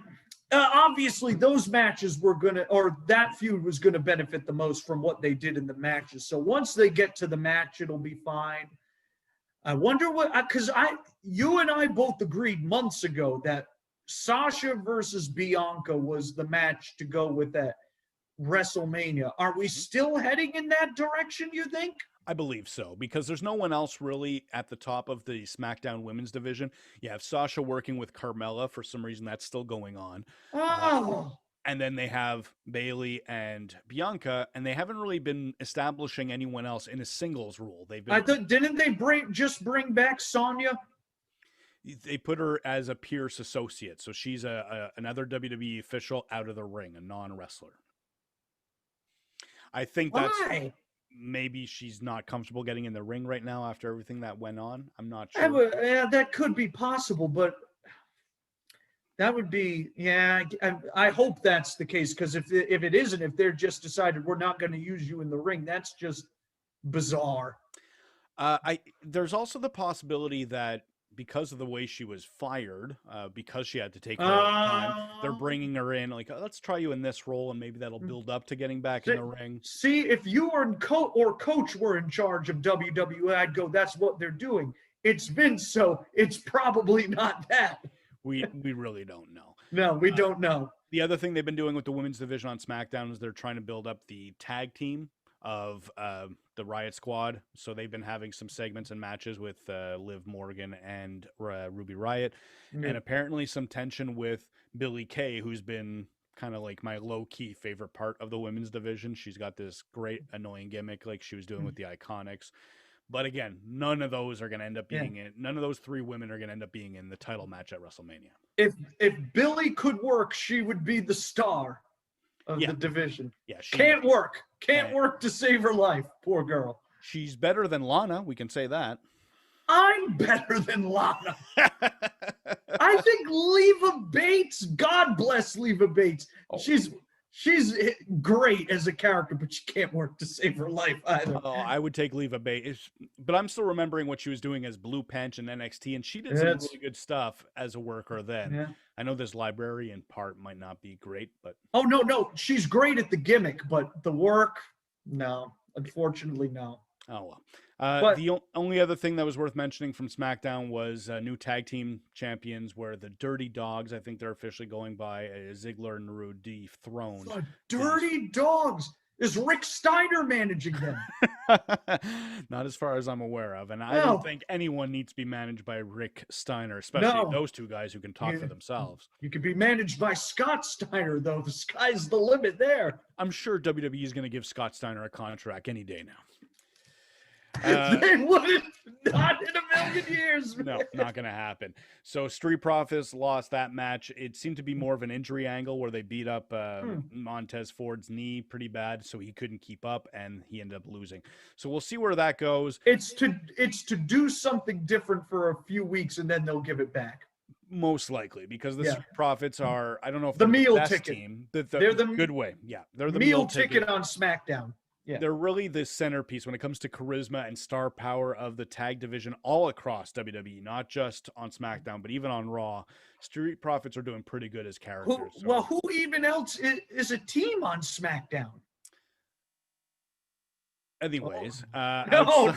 obviously those matches that feud was going to benefit the most from what they did in the matches. So once they get to the match, it'll be fine. I wonder because you and I both agreed months ago that Sasha versus Bianca was the match to go with that WrestleMania. Are we still heading in that direction, you think? I believe so, because there's no one else really at the top of the SmackDown women's division. You have Sasha working with Carmella. For some reason, that's still going on. And then they have Bayley and Bianca, and they haven't really been establishing anyone else in a singles role. They've been. Didn't they bring back Sonya? They put her as a Pierce associate, so she's another WWE official out of the ring, a non-wrestler. I think that's maybe she's not comfortable getting in the ring right now after everything that went on. I'm not sure. That could be possible, but that would be, I hope that's the case, because if it isn't, if they're just decided we're not going to use you in the ring, that's just bizarre. There's also the possibility that because of the way she was fired, because she had to take her time, they're bringing her in like, let's try you in this role, and maybe that'll build up to getting back in the ring. See, if you or Coach were in charge of WWE, I'd go, that's what they're doing. It's Vince, so it's probably not that. We really don't know. No, we don't know. The other thing they've been doing with the women's division on SmackDown is they're trying to build up the tag team of the Riot Squad. So they've been having some segments and matches with Liv Morgan and Ruby Riott. Mm-hmm. And apparently some tension with Billie Kay, who's been kind of like my low-key favorite part of the women's division. She's got this great annoying gimmick like she was doing with the Iconics. But again, none of those are going to end up being in. None of those three women are going to end up being in the title match at WrestleMania. If Billie could work, she would be the star of the division. Yeah, can't work to save her life. Poor girl. She's better than Lana. We can say that. I'm better than Lana. I think Leva Bates. God bless Leva Bates. Oh. She's great as a character, but she can't work to save her life either. Oh, I would take Leva Bates, but I'm still remembering what she was doing as Blue Pench in NXT, and she did some really good stuff as a worker then. Yeah. I know this librarian part might not be great, but... Oh, no. She's great at the gimmick, but the work, no. Unfortunately, no. Oh, well. But the only other thing that was worth mentioning from SmackDown was new tag team champions, where the Dirty Dogs, I think they're officially going by, Ziggler and Naru, dethroned. The Dirty Dogs! Is Rick Steiner managing them? Not as far as I'm aware of. And I don't think anyone needs to be managed by Rick Steiner, especially those two guys who can talk for themselves. You could be managed by Scott Steiner, though. The sky's the limit there. I'm sure WWE is going to give Scott Steiner a contract any day now. They wouldn't, not in a million years. Man. No, not going to happen. So Street Profits lost that match. It seemed to be more of an injury angle where they beat up Montez Ford's knee pretty bad, so he couldn't keep up, and he ended up losing. So we'll see where that goes. It's to do something different for a few weeks, and then they'll give it back. Most likely, because the Street Profits are, I don't know if the meal best ticket team. They're the good way. Yeah, they're the meal ticket on SmackDown. Yeah. They're really the centerpiece when it comes to charisma and star power of the tag division all across WWE, not just on SmackDown, but even on Raw. Street Profits are doing pretty good as characters. Who even else is a team on SmackDown? Anyways, no.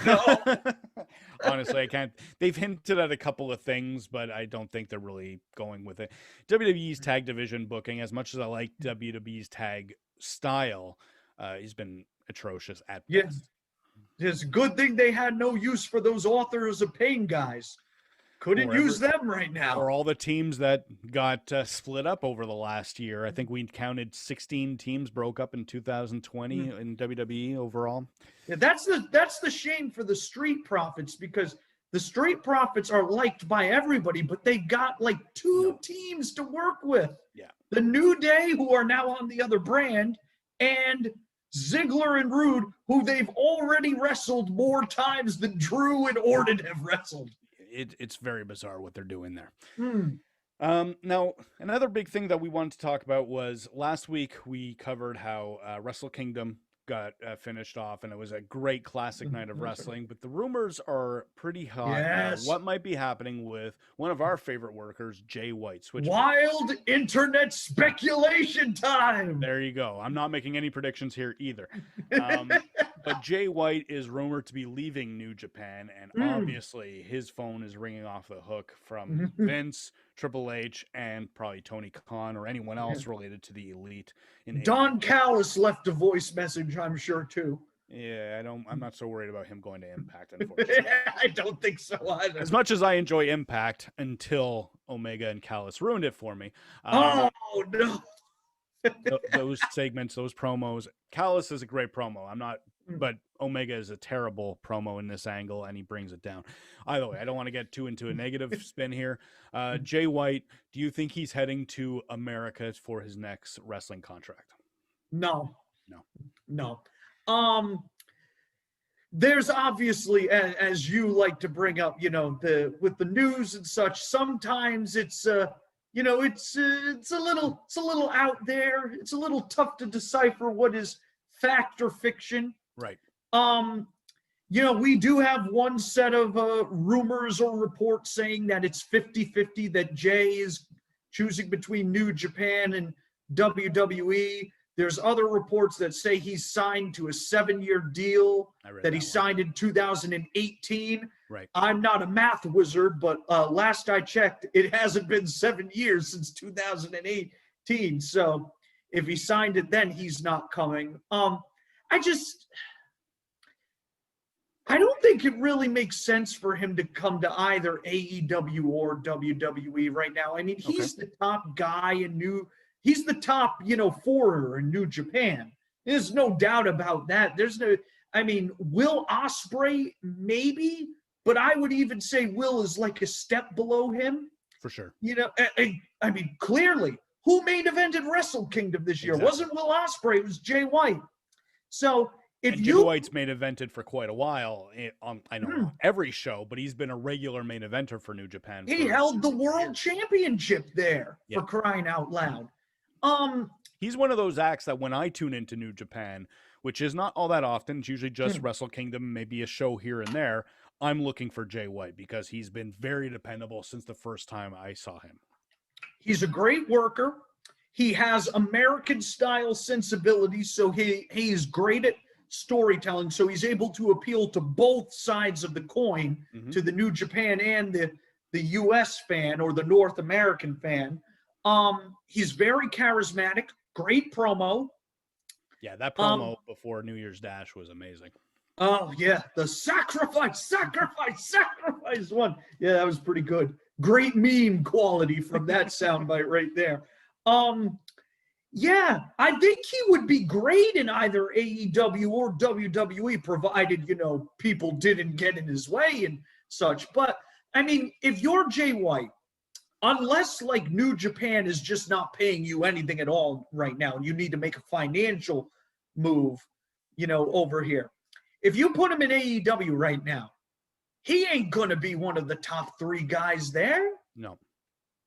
Honestly, I can't. They've hinted at a couple of things, but I don't think they're really going with it. WWE's tag division booking, as much as I like WWE's tag style, he's been atrocious at best. Yes. It's a good thing they had no use for those Authors of Pain guys. Couldn't use them right now. Or all the teams that got split up over the last year. I think we counted 16 teams broke up in 2020 in WWE overall. Yeah, that's the shame for the Street Profits, because the Street Profits are liked by everybody, but they got like two teams to work with. Yeah. The New Day, who are now on the other brand, and Ziggler and Rude, who they've already wrestled more times than Drew and Orton have wrestled. It's very bizarre what they're doing there. Now, another big thing that we wanted to talk about was last week we covered how Wrestle Kingdom got finished off, and it was a great classic night of wrestling, but the rumors are pretty hot. Yes. What might be happening with one of our favorite workers, Jay White? Wild internet speculation time. There you go. I'm not making any predictions here either. But Jay White is rumored to be leaving New Japan, and obviously his phone is ringing off the hook from Vince, Triple H, and probably Tony Khan or anyone else related to the Elite. Don Callis left a voice message, I'm sure, too. Yeah, I'm not so worried about him going to Impact, unfortunately. I don't think so either. As much as I enjoy Impact until Omega and Callis ruined it for me. Oh, no. Those segments, those promos. Callis is a great promo. But Omega is a terrible promo in this angle, and he brings it down. Either way, I don't want to get too into a negative spin here. Jay White, do you think he's heading to America for his next wrestling contract? No. There's obviously, as you like to bring up, with the news and such, sometimes it's it's a little out there. It's a little tough to decipher what is fact or fiction. Right. We do have one set of rumors or reports saying that it's 50-50, that Jay is choosing between New Japan and WWE. There's other reports that say he's signed to a 7-year deal that he signed in 2018. Right. I'm not a math wizard, but last I checked, it hasn't been 7 years since 2018. So if he signed it then, he's not coming. I don't think it really makes sense for him to come to either AEW or WWE right now. I mean, he's the top guy he's the top, foreigner in New Japan. There's no doubt about that. Will Ospreay, maybe, but I would even say Will is like a step below him. For sure. Clearly, who main evented Wrestle Kingdom this year? Exactly. Wasn't Will Ospreay, it was Jay White. So Jay White's main evented for quite a while on every show, but he's been a regular main eventer for New Japan. He held the world championship there, for crying out loud. He's one of those acts that when I tune into New Japan, which is not all that often, it's usually just Wrestle Kingdom, maybe a show here and there, I'm looking for Jay White because he's been very dependable since the first time I saw him. He's a great worker. He has American-style sensibilities, so he's great at storytelling, so he's able to appeal to both sides of the coin, to the New Japan and the U.S. fan or the North American fan. He's very charismatic, great promo. Yeah, that promo before New Year's Dash was amazing. Oh, yeah, the sacrifice one. Yeah, that was pretty good. Great meme quality from that soundbite right there. Yeah, I think he would be great in either AEW or WWE, provided, people didn't get in his way and such. But, if you're Jay White, unless, New Japan is just not paying you anything at all right now, and you need to make a financial move, over here. If you put him in AEW right now, he ain't going to be one of the top 3 guys there. No.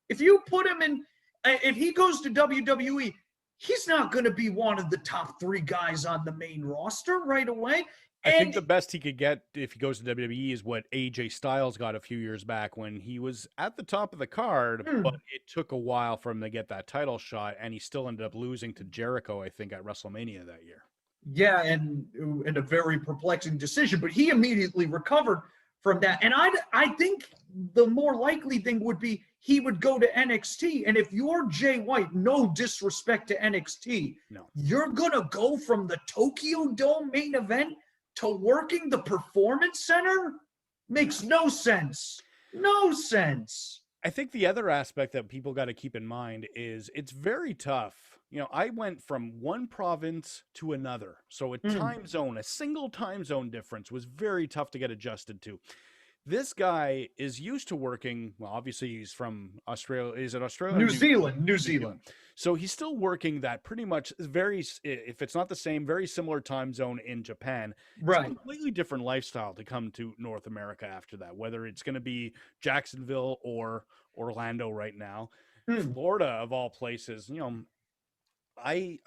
If you put him in, if he goes to WWE, he's not going to be one of the top 3 guys on the main roster right away. I think the best he could get if he goes to WWE is what AJ Styles got a few years back when he was at the top of the card, but it took a while for him to get that title shot, and he still ended up losing to Jericho, I think, at WrestleMania that year. Yeah, and a very perplexing decision, but he immediately recovered from that. And I think the more likely thing would be he would go to NXT. And if you're Jay White, no disrespect to NXT, you're going to go from the Tokyo Dome main event to working the Performance Center? Makes no sense. No sense. I think the other aspect that people got to keep in mind is it's very tough. I went from one province to another. So a time zone, a single time zone difference was very tough to get adjusted to. This guy is used to working. Well, obviously he's from Australia. Is it Australia? New Zealand. So he's still working that pretty much very, if it's not the same, very similar time zone in Japan. Right. It's a completely different lifestyle to come to North America after that, whether it's going to be Jacksonville or Orlando right now. Florida, of all places, I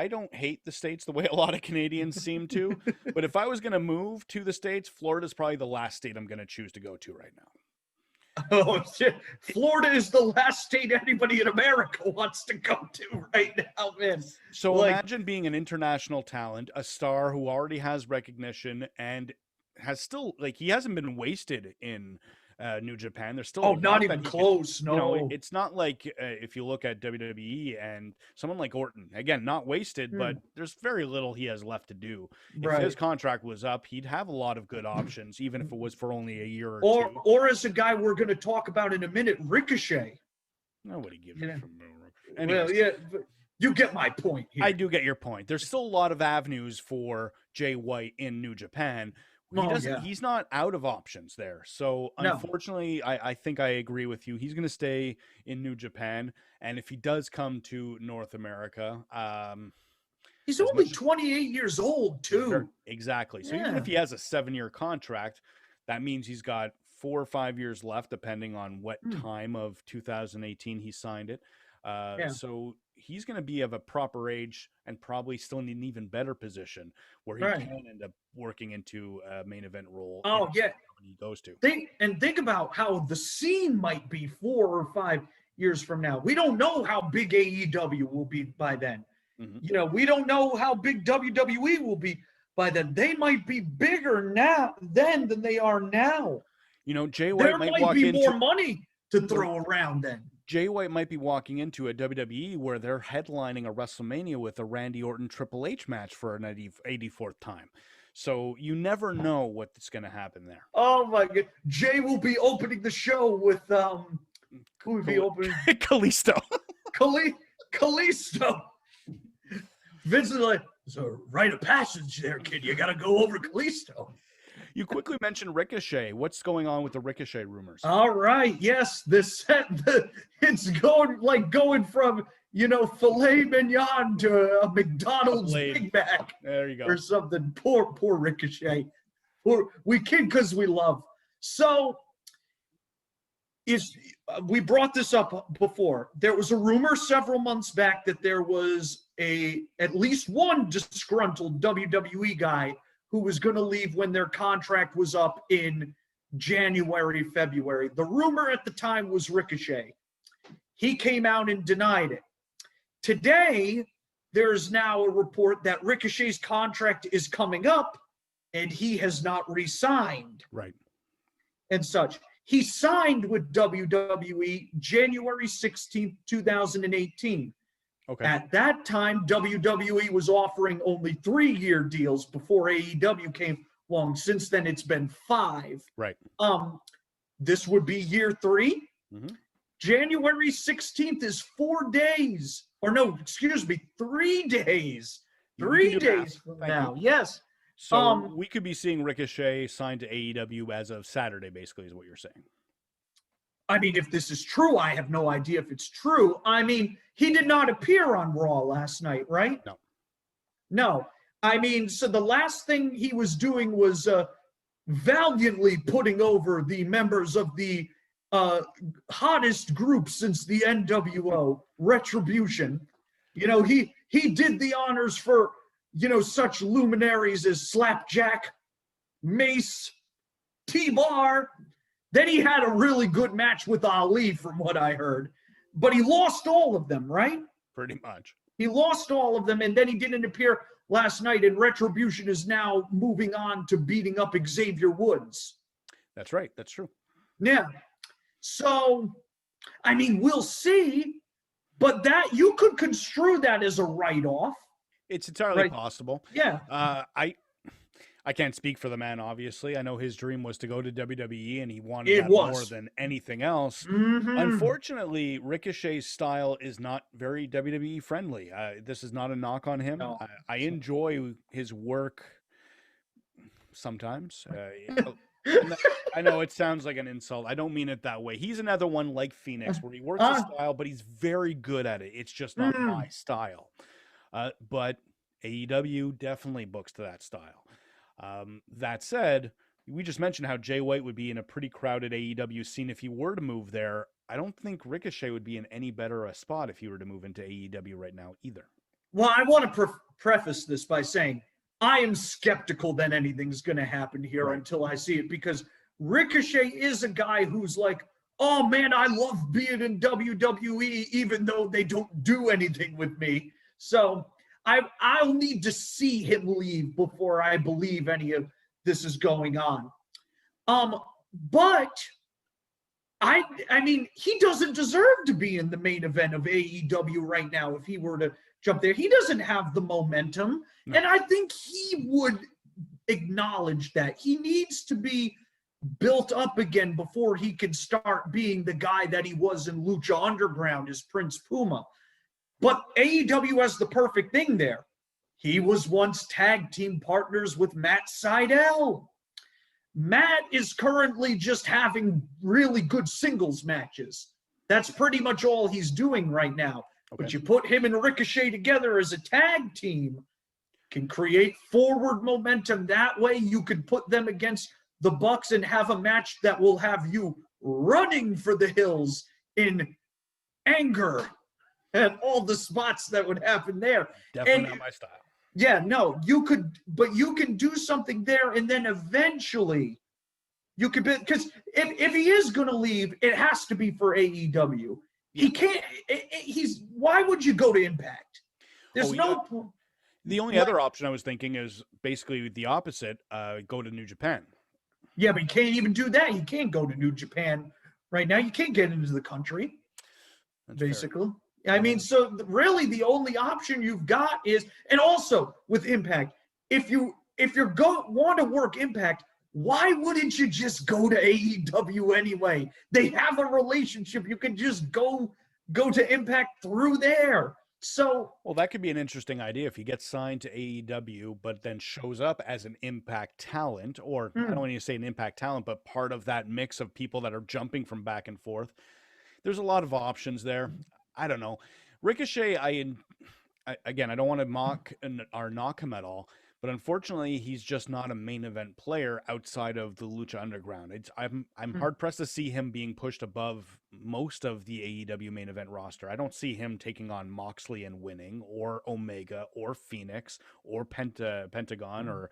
don't hate the States the way a lot of Canadians seem to, but if I was going to move to the States, Florida's probably the last state I'm going to choose to go to right now. Oh, shit. Florida is the last state anybody in America wants to go to right now, man. So imagine being an international talent, a star who already has recognition and has still, like, he hasn't been wasted in New Japan. There's still not even close. No, it's not like if you look at WWE and someone like Orton, again, not wasted, but there's very little he has left to do. If his contract was up, he'd have a lot of good options, even if it was for only a year or two. Or as a guy we're going to talk about in a minute, Ricochet. Nobody gives a from Well, yeah, but you get my point here. I do get your point. There's still a lot of avenues for Jay White in New Japan. He's not out of options there. So unfortunately, I think I agree with you. He's going to stay in New Japan. And if he does come to North America, he's only 28 years old too. Exactly. So even if he has a 7-year contract, that means he's got 4 or 5 years left, depending on what time of 2018 he signed it. So he's going to be of a proper age and probably still in an even better position where he can end up working into a main event role. Oh, yeah. He goes to. Think about how the scene might be 4 or 5 years from now. We don't know how big AEW will be by then. We don't know how big WWE will be by then. They might be bigger then than they are now. Jay White might be more money to throw around then. Jay White might be walking into a WWE where they're headlining a WrestleMania with a Randy Orton Triple H match for an 84th time. So you never know what's going to happen there. Oh my God. Jay will be opening the show with, who would be opening? Kalisto. Kalisto. Vince is like, there's a rite of passage there, kid. You got to go over Kalisto. You quickly mentioned Ricochet. What's going on with the Ricochet rumors? All right. Yes. It's going from, filet mignon to a McDonald's Big Mac. There you go. Or something. Poor Ricochet. We kid because we love. So we brought this up before. There was a rumor several months back that there was at least one disgruntled WWE guy who was going to leave when their contract was up in January, February. The rumor at the time was Ricochet. He came out and denied it. Today, there's now a report that Ricochet's contract is coming up and he has not re-signed. Right. And such. He signed with WWE January 16th, 2018. Okay. At that time, WWE was offering only 3-year deals before AEW came along. Since then, it's been 5. Right. This would be year 3. January 16th is 4 days. Or no, excuse me, 3 days. 3 days from now. Yes. So we could be seeing Ricochet signed to AEW as of Saturday, basically, is what you're saying. I mean, if this is true, I have no idea if it's true. I mean, he did not appear on Raw last night, right? No. I mean, so the last thing he was doing was valiantly putting over the members of the hottest group since the NWO, Retribution. He did the honors for, such luminaries as Slapjack, Mace, T-Bar. Then he had a really good match with Ali, from what I heard. But he lost all of them, right? Pretty much. He lost all of them, and then he didn't appear last night, and Retribution is now moving on to beating up Xavier Woods. That's right. That's true. Yeah. So, I mean, we'll see. But that you could construe that as a write-off. It's entirely possible. Yeah. I can't speak for the man, obviously. I know his dream was to go to WWE, and he wanted that more than anything else. Unfortunately, Ricochet's style is not very WWE friendly. This is not a knock on him. No. I enjoy his work sometimes. I know it sounds like an insult. I don't mean it that way. He's another one like Phoenix, where he works his style, but he's very good at it. It's just not my style. But AEW definitely books to that style. That said, we just mentioned how Jay White would be in a pretty crowded AEW scene if he were to move there. I don't think Ricochet would be in any better a spot if he were to move into AEW right now either. Well, I want to preface this by saying I am skeptical that anything's going to happen here until I see it, because Ricochet is a guy who's like oh man, I love being in WWE, even though they don't do anything with me. So I'll need to see him leave before I believe any of this is going on. But I mean, he doesn't deserve to be in the main event of AEW right now if he were to jump there. He doesn't have the momentum. No. And I think he would acknowledge that. He needs to be built up again before he can start being the guy that he was in Lucha Underground as Prince Puma. But AEW has the perfect thing there. He was once tag team partners with Matt Sydal. Matt is currently just having really good singles matches. That's pretty much all he's doing right now. Okay. But you put him and Ricochet together as a tag team, can create forward momentum. That way you could put them against the Bucks and have a match that will have you running for the hills in anger and all the spots that would happen there. Definitely not my style. Yeah, no, you could, but you can do something there, and then eventually you could be, because if he is going to leave, it has to be for AEW. Yeah. He can't, why would you go to Impact? There's no. The only other option I was thinking is basically the opposite, go to New Japan. Yeah, but you can't even do that. You can't go to New Japan right now. You can't get into the country, that's basically. Fair. I mean, so really the only option you've got is, and also with Impact, if you want to work Impact, why wouldn't you just go to AEW anyway? They have a relationship. You can just go to Impact through there. So, well, that could be an interesting idea if he gets signed to AEW, but then shows up as an Impact talent, or I don't want to say an Impact talent, but part of that mix of people that are jumping from back and forth. There's a lot of options there. I don't know. Ricochet, again, I don't want to mock or knock him at all, but unfortunately, he's just not a main event player outside of the Lucha Underground. I'm hard pressed to see him being pushed above most of the AEW main event roster. I don't see him taking on Moxley and winning, or Omega, or Phoenix, or Pentagon, or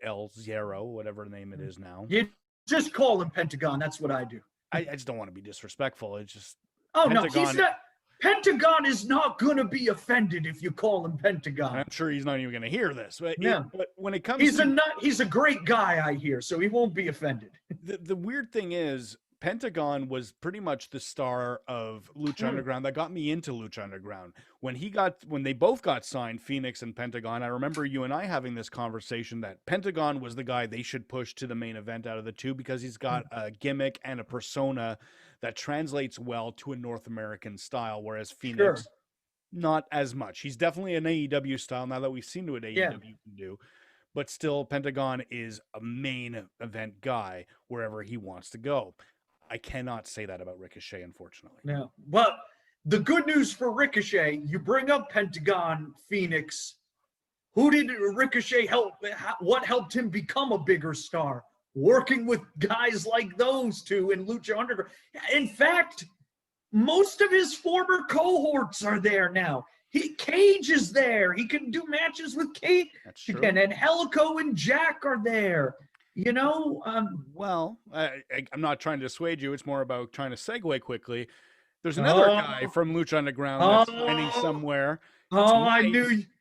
El Zero, whatever name it is now. You just call him Pentagon. That's what I do. I just don't want to be disrespectful. It's just Pentagon, no, he's not. Pentagon is not going to be offended if you call him Pentagon. I'm sure he's not even going to hear this. But, but when it comes he's a great guy, I hear, so he won't be offended. The weird thing is, Pentagon was pretty much the star of Lucha Underground that got me into Lucha Underground. When they both got signed, Phoenix and Pentagon, I remember you and I having this conversation that Pentagon was the guy they should push to the main event out of the two because he's got a gimmick and a persona that translates well to a North American style, whereas Phoenix, not as much. He's definitely an AEW style now that we've seen what AEW can do, but still Pentagon is a main event guy wherever he wants to go. I cannot say that about Ricochet, unfortunately. No, but the good news for Ricochet, you bring up Pentagon, Phoenix. Who did Ricochet help? What helped him become a bigger star? Working with guys like those two in Lucha Underground. In fact, most of his former cohorts are there now. Cage is there. He can do matches with Cage. That's true. And Helico and Jack are there. You know? Well, I'm not trying to dissuade you. It's more about trying to segue quickly. There's another guy from Lucha Underground that's signing somewhere.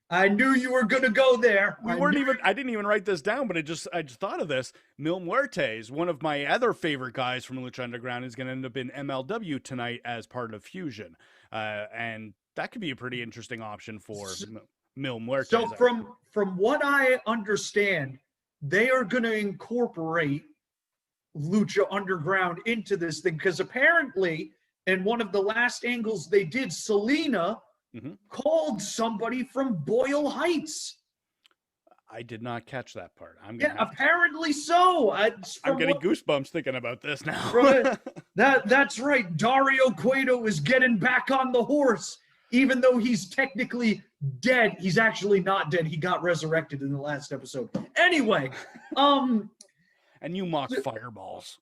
I knew you were going to go there. I didn't even write this down, but I just thought of this. Mil Muertes, one of my other favorite guys from Lucha Underground, is going to end up in MLW tonight as part of Fusion. And that could be a pretty interesting option for Mil Muertes. So from what I understand, they are going to incorporate Lucha Underground into this thing because apparently in one of the last angles they did, Selena called somebody from Boyle Heights. I did not catch that part. Apparently so. I'm getting goosebumps thinking about this now. That's right. Dario Cueto is getting back on the horse, even though he's technically dead. He's actually not dead. He got resurrected in the last episode. Anyway, and you mock fireballs.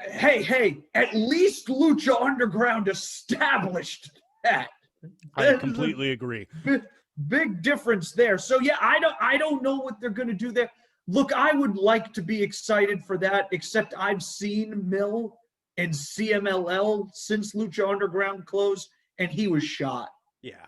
Hey, at least Lucha Underground established that. I completely agree. Big difference there. So yeah, I don't know what they're going to do there. Look, I would like to be excited for that, except I've seen Mill and CMLL since Lucha Underground closed, and he was shot. Yeah.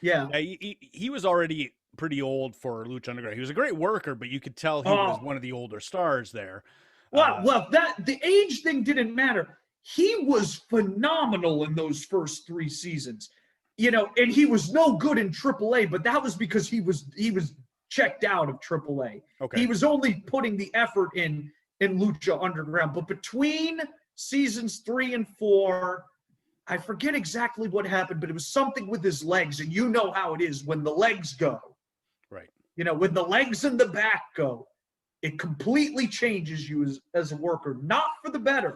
Yeah. He was already pretty old for Lucha Underground. He was a great worker, but you could tell he was one of the older stars there. Well, the age thing didn't matter. He was phenomenal in those first 3 seasons, and he was no good in AAA, but that was because he was checked out of AAA. Okay. He was only putting the effort in Lucha Underground. But between seasons 3 and 4, I forget exactly what happened, but it was something with his legs, and you know how it is when the legs go. Right. When the legs and the back go, it completely changes you as a worker, not for the better.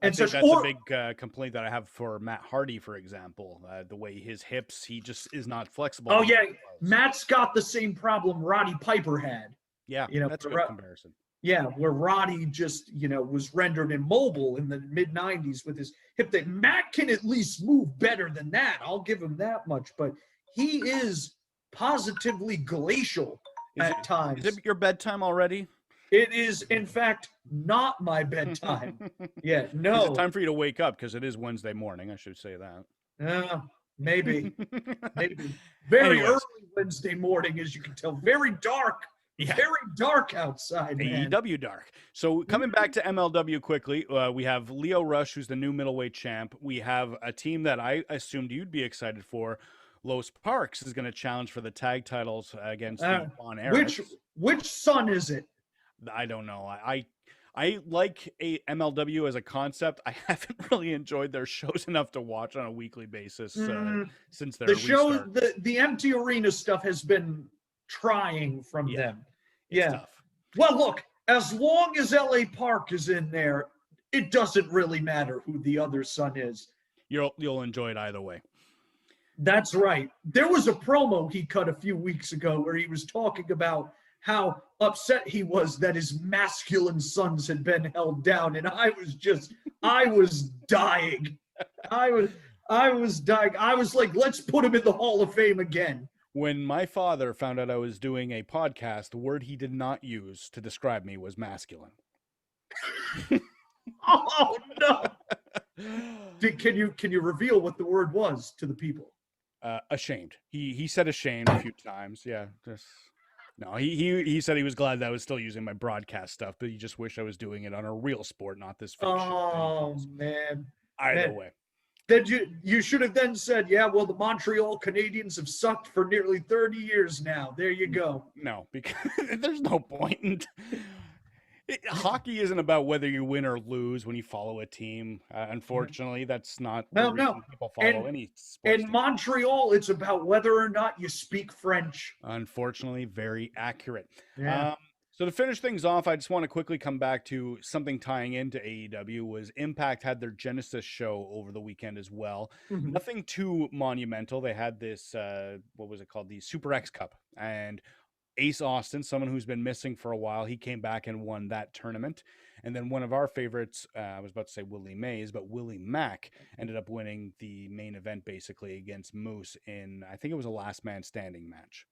And that's a big complaint that I have for Matt Hardy, for example. The way his hips, he just is not flexible. Oh, yeah. Matt's got the same problem Roddy Piper had. Yeah, that's a good comparison. Yeah, where Roddy just, was rendered immobile in the mid-'90s with his hip thing. Matt can at least move better than that. I'll give him that much. But he is positively glacial at times. Is it your bedtime already? It is, in fact, not my bedtime. Yeah, no. Is it time for you to wake up? Because it is Wednesday morning. I should say that. Maybe. Very early Wednesday morning, as you can tell. Very dark. Yeah. Very dark outside, man. AEW dark. So coming back to MLW quickly, we have Lio Rush, who's the new middleweight champ. We have a team that I assumed you'd be excited for. Los Parks is going to challenge for the tag titles against Von Erich. Which son is it? I don't know. I like MLW as a concept. I haven't really enjoyed their shows enough to watch on a weekly basis since their restart. The empty arena stuff has been trying from them. It's tough. Well, look, as long as LA Park is in there, it doesn't really matter who the other son is. You'll enjoy it either way. That's right. There was a promo he cut a few weeks ago where he was talking about how upset he was that his masculine sons had been held down, and I was dying. I was dying. I was like, let's put him in the Hall of Fame again. When my father found out I was doing a podcast, the word he did not use to describe me was masculine. Oh no! Can you reveal what the word was to the people? Ashamed. He said ashamed a few times. Yeah. No, he said he was glad that I was still using my broadcast stuff, but he just wished I was doing it on a real sport, not this fiction. Oh man. Either way. Then you should have then said, yeah, well, the Montreal Canadiens have sucked for nearly 30 years now. There you go. No, because there's no point. Hockey isn't about whether you win or lose when you follow a team. Unfortunately, that's not the reason people follow any sport. In Montreal, it's about whether or not you speak French. Unfortunately, very accurate. Yeah. So to finish things off, I just want to quickly come back to something tying into AEW was Impact had their Genesis show over the weekend as well. Mm-hmm. Nothing too monumental. They had this, what was it called? The Super X Cup. And Ace Austin, someone who's been missing for a while, he came back and won that tournament. And then one of our favorites, I was about to say Willie Mays, but Willie Mack ended up winning the main event basically against Moose in, I think it was a last man standing match.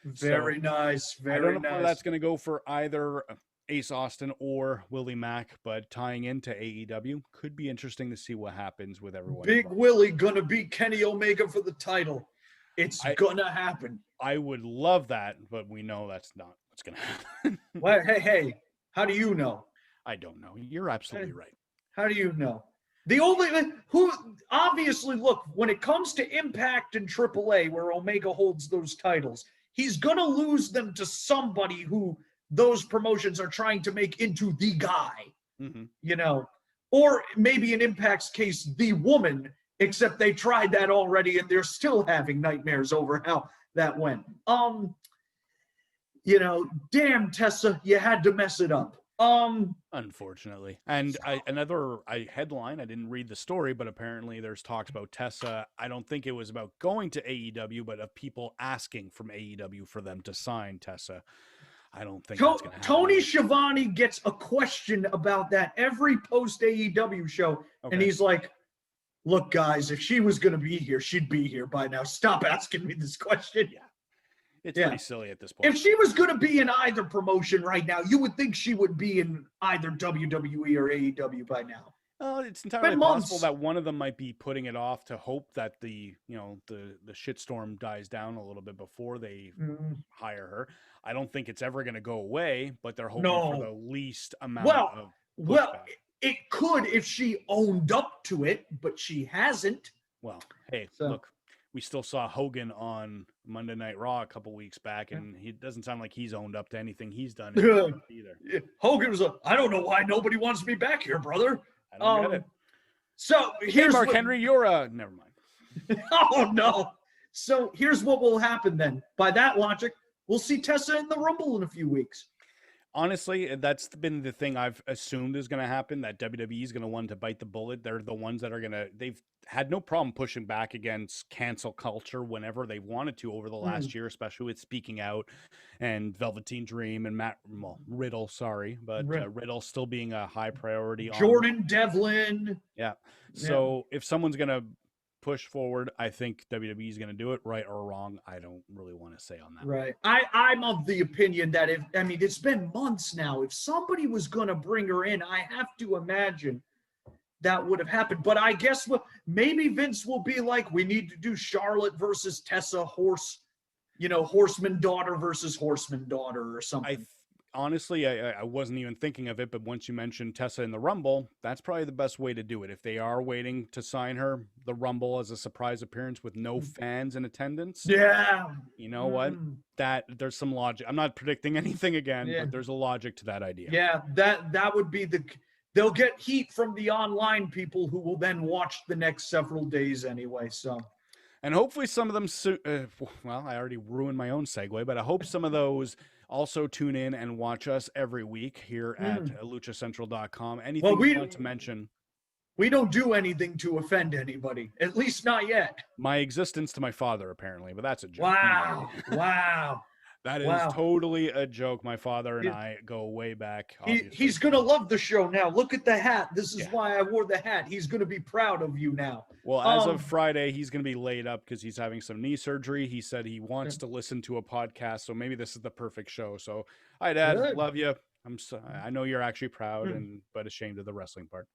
Very nice. Very nice. I don't know where that's going to go for either Ace Austin or Willie Mack, but tying into AEW could be interesting to see what happens with everyone. Big Willie going to beat Kenny Omega for the title. It's going to happen. I would love that, but we know that's not what's going to happen. Well, hey, how do you know? I don't know. You're absolutely right. How do you know? Obviously, look, when it comes to Impact and AAA, where Omega holds those titles, he's going to lose them to somebody who those promotions are trying to make into the guy, or maybe in Impact's case, the woman, except they tried that already and they're still having nightmares over how that went. Damn, Tessa, you had to mess it up. Unfortunately. And another headline, I didn't read the story, but apparently there's talks about Tessa. I don't think it was about going to AEW, but of people asking from AEW for them to sign Tessa. I don't think that's going to happen. Tony Schiavone gets a question about that every post AEW show. Okay. And he's like, look, guys, if she was going to be here, she'd be here by now. Stop asking me this question. Yeah. It's pretty silly at this point. If she was going to be in either promotion right now, you would think she would be in either WWE or AEW by now. It's entirely possible that one of them might be putting it off to hope that the shitstorm dies down a little bit before they hire her. I don't think it's ever going to go away, but they're hoping for the least amount of pushback. Well, it could if she owned up to it, but she hasn't. Well, hey, look, we still saw Hogan on Monday Night Raw a couple weeks back, and he doesn't sound like he's owned up to anything he's done either. Hogan was I don't know why nobody wants me back here, brother. I don't get it. So here's Mark Henry, you're never mind. Oh no. So here's what will happen then. By that logic, we'll see Tessa in the Rumble in a few weeks. Honestly, that's been the thing I've assumed is going to happen, that WWE is going to want to bite the bullet. They're the ones that are going to, they've had no problem pushing back against cancel culture whenever they wanted to over the last year, especially with Speaking Out and Velveteen Dream and Riddle, but Riddle still being a high priority. Jordan Devlin. Yeah. So if someone's going to push forward, I think WWE is going to do it, right or wrong. I don't really want to say on that. Right. I'm of the opinion that it's been months now. If somebody was going to bring her in, I have to imagine that would have happened. But I guess maybe Vince will be like, we need to do Charlotte versus Tessa, horseman daughter versus horseman daughter or something. Honestly, I wasn't even thinking of it, but once you mentioned Tessa in the Rumble, that's probably the best way to do it. If they are waiting to sign her, the Rumble as a surprise appearance with no fans in attendance. Yeah. You know what? There's some logic. I'm not predicting anything again, but there's a logic to that idea. Yeah, that would be they'll get heat from the online people who will then watch the next several days anyway, so. And hopefully some of them, I already ruined my own segue, but I hope some of those also tune in and watch us every week here at luchacentral.com. Anything you want to mention? We don't do anything to offend anybody, at least not yet. My existence to my father, apparently, but that's a joke. Wow. That is totally a joke. My father and I go way back. He's going to love the show now. Look at the hat. This is why I wore the hat. He's going to be proud of you now. Well, as of Friday, he's going to be laid up because he's having some knee surgery. He said he wants to listen to a podcast, so maybe this is the perfect show. So, hi, Dad. Love you. I know you're actually proud, but ashamed of the wrestling part.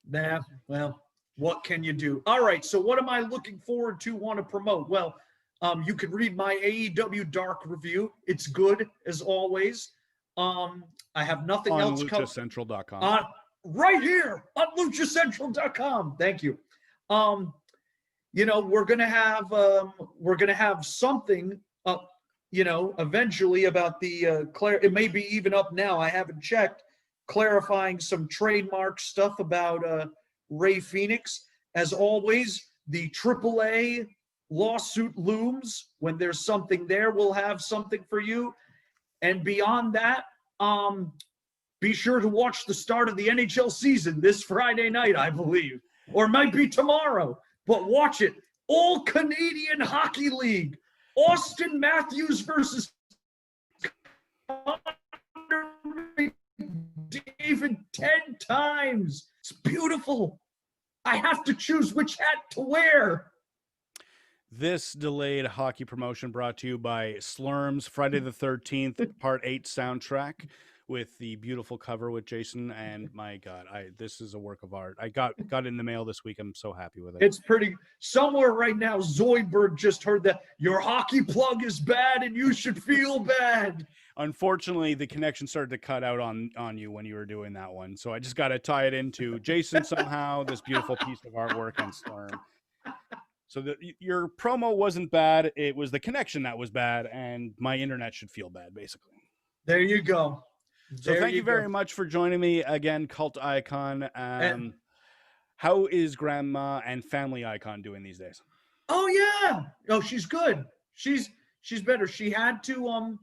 Nah, well, what can you do? All right, so what am I looking forward to, want to promote? Well, you can read my AEW Dark review. It's good, as always. I have nothing else coming. On luchacentral.com. Right here on luchacentral.com. Thank you. We're gonna have something up, eventually about the it may be even up now. I haven't checked. Clarifying some trademark stuff about Ray Phoenix. As always, the AAA lawsuit looms. When there's something there, we'll have something for you. And beyond that, be sure to watch the start of the NHL season this Friday night, I believe, or it might be tomorrow, but watch it. All Canadian Hockey League, Austin Matthews versus David 10 times. It's beautiful. I have to choose which hat to wear. This delayed hockey promotion brought to you by Slurm's Friday the 13th Part 8 soundtrack with the beautiful cover with Jason. And my God, this is a work of art. I got in the mail this week. I'm so happy with it. It's pretty. Somewhere right now, Zoidberg just heard that your hockey plug is bad and you should feel bad. Unfortunately, the connection started to cut out on you when you were doing that one. So I just got to tie it into Jason somehow, this beautiful piece of artwork on Slurm. So your promo wasn't bad. It was the connection that was bad, and my internet should feel bad, basically. There you go. So thank you very much for joining me again, Cult Icon. How is Grandma and Family Icon doing these days? Oh yeah. Oh, she's good. She's better. She had to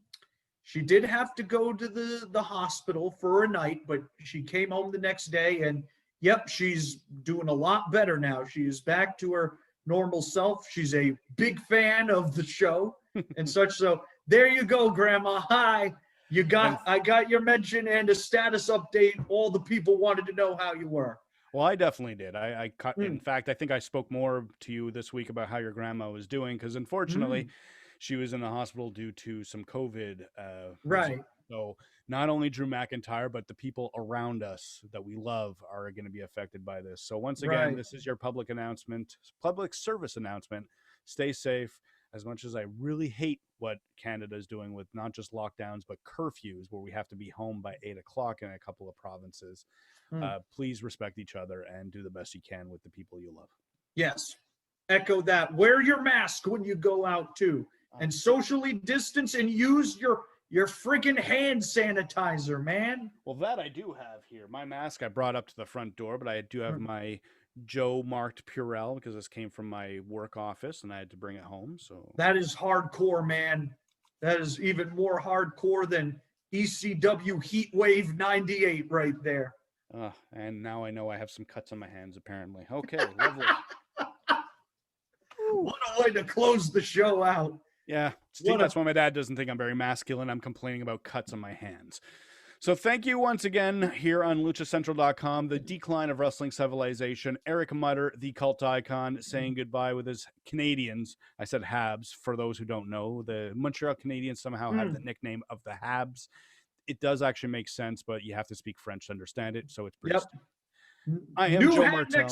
she did have to go to the hospital for a night, but she came home the next day, and yep, she's doing a lot better now. She is back to her normal self. She's a big fan of the show and such. So there you go, Grandma. Hi. I got your mention and a status update. All the people wanted to know how you were. Well, I definitely did. In fact, I think I spoke more to you this week about how your grandma was doing, because unfortunately, she was in the hospital due to some COVID. Right. So not only Drew McIntyre, but the people around us that we love are going to be affected by this. So once again, this is your public service announcement. Stay safe. As much as I really hate what Canada is doing with not just lockdowns, but curfews where we have to be home by 8 o'clock in a couple of provinces, please respect each other and do the best you can with the people you love. Yes. Echo that. Wear your mask when you go out too, and socially distance, and use your freaking hand sanitizer, man. Well, that I do have here. My mask I brought up to the front door, but I do have my Joe marked Purell because this came from my work office and I had to bring it home. So that is hardcore, man. That is even more hardcore than ECW Heatwave 98 right there. And now I know I have some cuts on my hands, apparently. Okay, lovely. What a way to close the show out. Yeah, that's why my dad doesn't think I'm very masculine. I'm complaining about cuts on my hands. So thank you once again here on LuchaCentral.com. The decline of wrestling civilization. Eric Mutter, the cult icon, saying goodbye with his Canadians. I said Habs, for those who don't know. The Montreal Canadiens somehow have the nickname of the Habs. It does actually make sense, but you have to speak French to understand it, so it's pretty stupid. I am Joe Martel.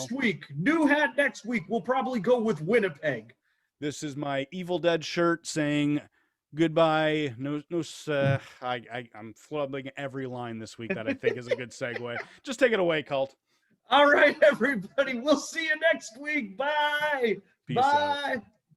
New hat next week. We'll probably go with Winnipeg. This is my Evil Dead shirt saying goodbye. I'm flubbing every line this week that I think is a good segue. Just take it away, Cult. All right, everybody. We'll see you next week. Bye. Peace out.